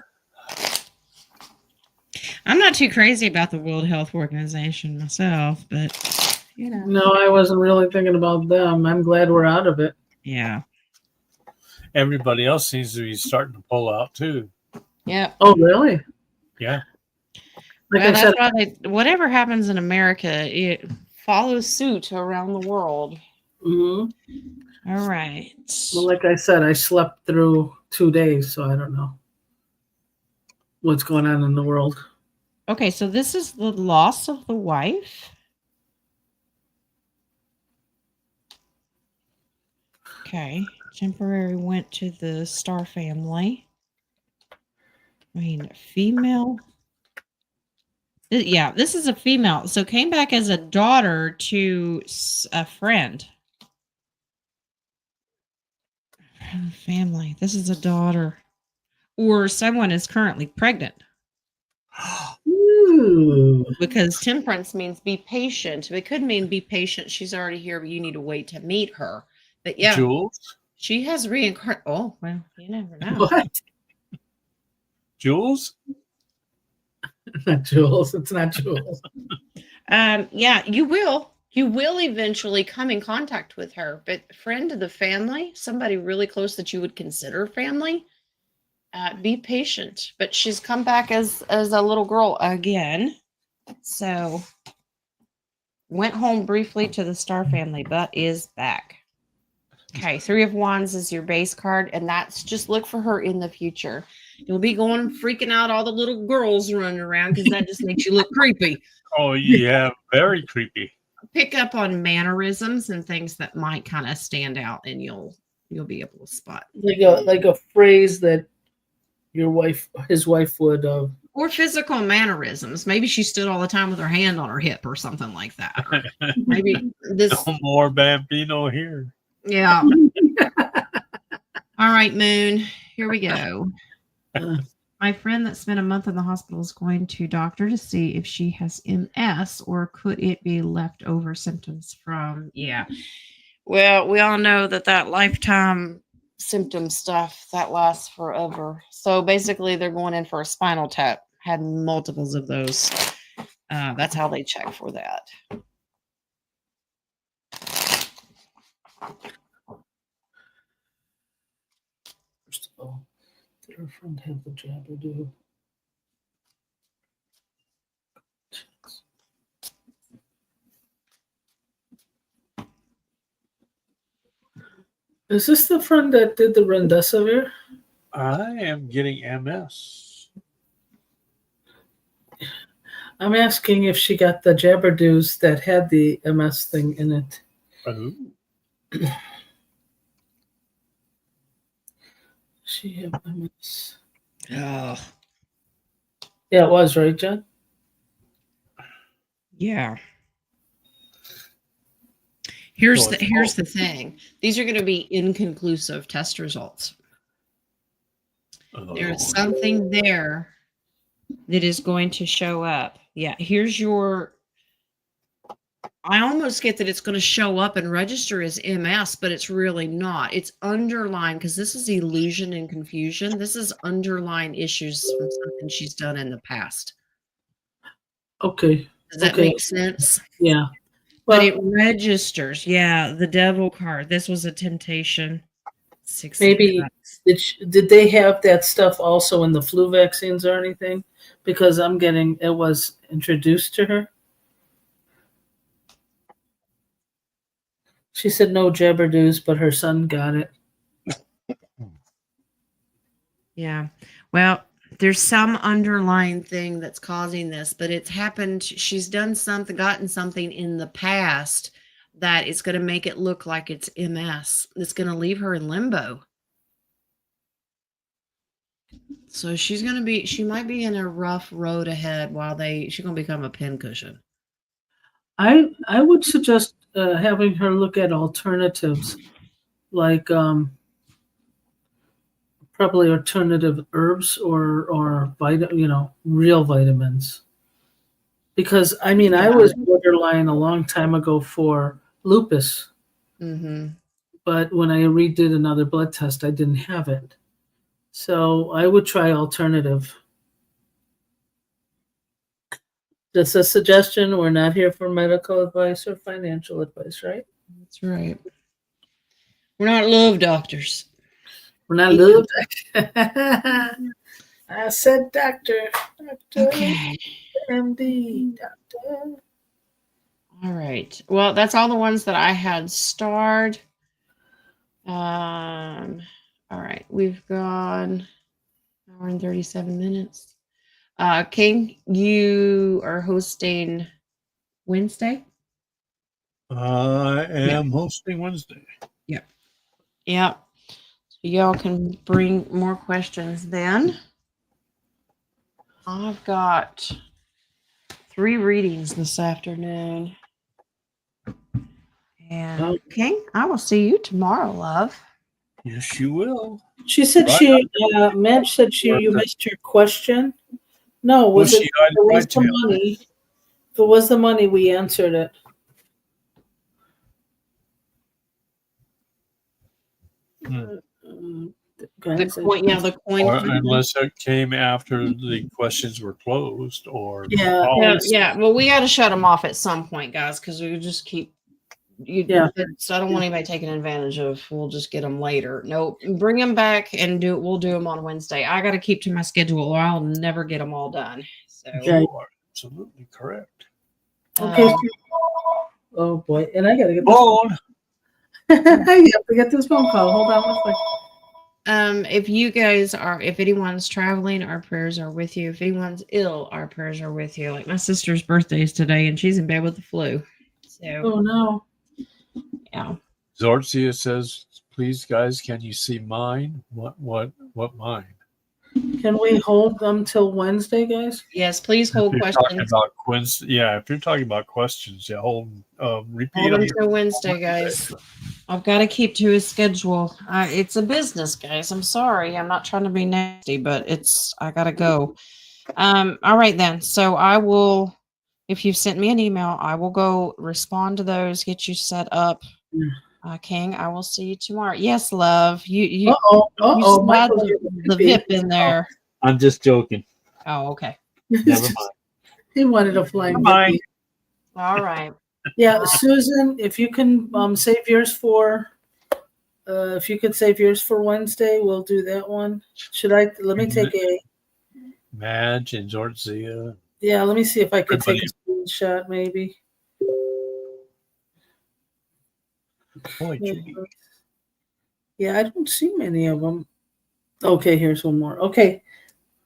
I'm not too crazy about the World Health Organization myself, but you know. No, I wasn't really thinking about them. I'm glad we're out of it. Yeah. Everybody else seems to be starting to pull out too. Yep. Oh, really? Yeah. Like Well, I said, that's why whatever happens in America, it follows suit around the world. mhm. All right. Well, like I said, I slept through 2 days, so I don't know what's going on in the world. Okay, so this is the loss of the wife. Okay. Temporary went to the Star family. I mean, female. Yeah, this is a female. So came back as a daughter to a friend. Family. This is a daughter. Or someone is currently pregnant. Ooh. Because temperance means be patient. It could mean be patient. She's already here, but you need to wait to meet her. But yeah, Jules? she has reincarnated. Oh, well, you never know. What? Jules? Not Jules. It's not Jules. Yeah, you will. You will eventually come in contact with her. But friend of the family, somebody really close that you would consider family, be patient. But she's come back as a little girl again. So went home briefly to the Star family, but is back. Okay, 3 of Wands is your base card, and that's just look for her in the future. You'll be going and freaking out all the little girls running around because that just makes you look creepy. Oh, yeah. Very creepy. Pick up on mannerisms and things that might kind of stand out, and you'll be able to spot. Like a phrase that his wife would Or physical mannerisms. Maybe she stood all the time with her hand on her hip or something like that. Or maybe this. No more Bambino here. Yeah. All right, Moon. Here we go. My friend that spent a month in the hospital is going to doctor to see if she has MS or could it be leftover symptoms from, yeah. Well, we all know that lifetime symptom stuff that lasts forever. So basically they're going in for a spinal tap. Had multiples of those. That's how they check for that. First of all, did her friend have the jab or do? Is this the friend that did the remdesivir? I am getting MS. I'm asking if she got the Jabberdoos that had the MS thing in it. Oh. She had MS. Oh. Yeah, it was, right, Jen? Here's So the it's here's the thing. These are going to be inconclusive test results. There's something there that is going to show up. Yeah, here's your. I almost get that it's going to show up and register as MS, but it's really not. It's underlying because this is illusion and confusion. This is underlying issues from something she's done in the past. Okay. Does that make sense? Yeah. But Well, it registers. Yeah, the devil card. This was a temptation. 6 maybe cups. did they have that stuff also in the flu vaccines or anything? Because I'm getting it was introduced to her. She said no jabberdoos, but her son got it. Yeah. Well, there's some underlying thing that's causing this, but it's happened. She's done something, gotten something in the past that is going to make it look like it's MS. It's going to leave her in limbo. So she might be in a rough road ahead while she's going to become a pincushion. I would suggest having her look at alternatives, like probably alternative herbs or real vitamins. Because I mean, I was borderline a long time ago for lupus, but when I redid another blood test, I didn't have it. So I would try alternative. Just a suggestion. We're not here for medical advice or financial advice, right? That's right. We're not love doctors. We're not love doctors. I said doctor. Okay. MD, doctor. All right. Well, that's all the ones that I had starred. All right. We've gone an hour and 37 minutes. King, you are hosting Wednesday? I am hosting Wednesday. Yep. Yep. So y'all can bring more questions then. I've got 3 readings this afternoon. And King, I will see you tomorrow, love. Yes, you will. She said Madge said you missed your question. No, Was it the money? If it was the money, we answered it. The coin. Or unless it came after the questions were closed, or yeah. Well, we got to shut them off at some point, guys, because we just keep. So I don't want anybody taking advantage of. We'll just get them later. No, bring them back and we'll do them on Wednesday. I got to keep to my schedule, or I'll never get them all done. So you are absolutely correct. Okay. Oh boy, and I gotta get phone. I have to get this phone call. Hold on one second. If anyone's traveling, our prayers are with you. If anyone's ill, our prayers are with you. Like my sister's birthday is today, and she's in bed with the flu. So. Oh no. Yeah. Zortzia says, "Please, guys, can you see mine? What mine? Can we hold them till Wednesday, guys? Yes, please hold questions. If you're talking about questions, hold. Repeat them until Wednesday, guys. I've got to keep to his schedule. It's a business, guys. I'm sorry. I'm not trying to be nasty, but I got to go. All right then. So I will. If you've sent me an email, I will go respond to those, get you set up. King, I will see you tomorrow. Yes, love. You slide the VIP in there. I'm just joking. Oh, okay. Never mind. He wanted a flying VIP. All right. Yeah, Susan, if you can save yours for Wednesday, we'll do that one. Let me take a Madge and Zortzia. Yeah, let me see if I could take a screenshot, maybe. Yeah, I don't see many of them. Okay, here's one more. Okay,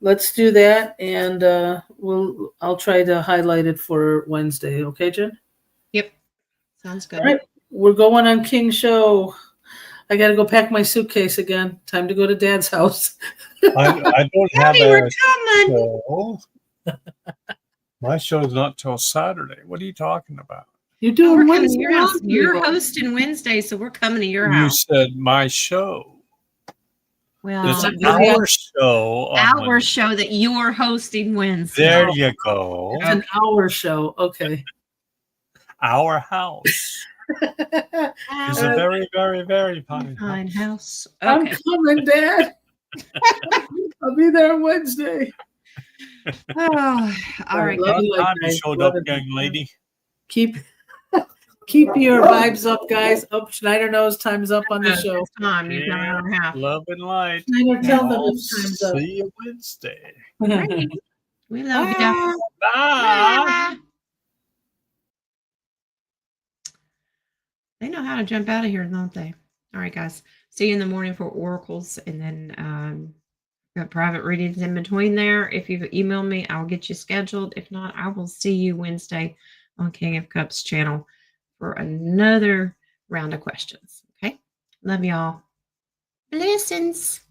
let's do that, and I'll try to highlight it for Wednesday. Okay, Jen? Yep, sounds good. All right, we're going on King Show. I got to go pack my suitcase again. Time to go to Dad's house. I don't have we're coming. My show's not till Saturday. What are you talking about? You're doing We're coming to Wednesday your house. You're Roundtable. hosting Wednesday, so we're coming to your You house. said my show. Well, It's Um, our show. On our Wednesday. show that you're hosting Wednesday. There you go. It's an hour show. Okay. Our house is a very, very, very fine Fine house. house. I'm Okay. coming, Dad. I'll be there Wednesday. Oh, all right. Love About you like time you guys. showed Love up, it. young lady. Keep your vibes up, guys. Oh, Schneider knows time's up on the show. It's time. You've got an hour and a half. Love and light. Schneider, tell them I'll it's time's up. see you Wednesday. Right. We love you. Bye. Bye. They know how to jump out of here, don't they? All right, guys. See you in the morning for oracles, and then got private readings in between there. If you email me, I'll get you scheduled. If not, I will see you Wednesday on King of Cups channel for another round of questions. Okay. Love y'all. Blessings.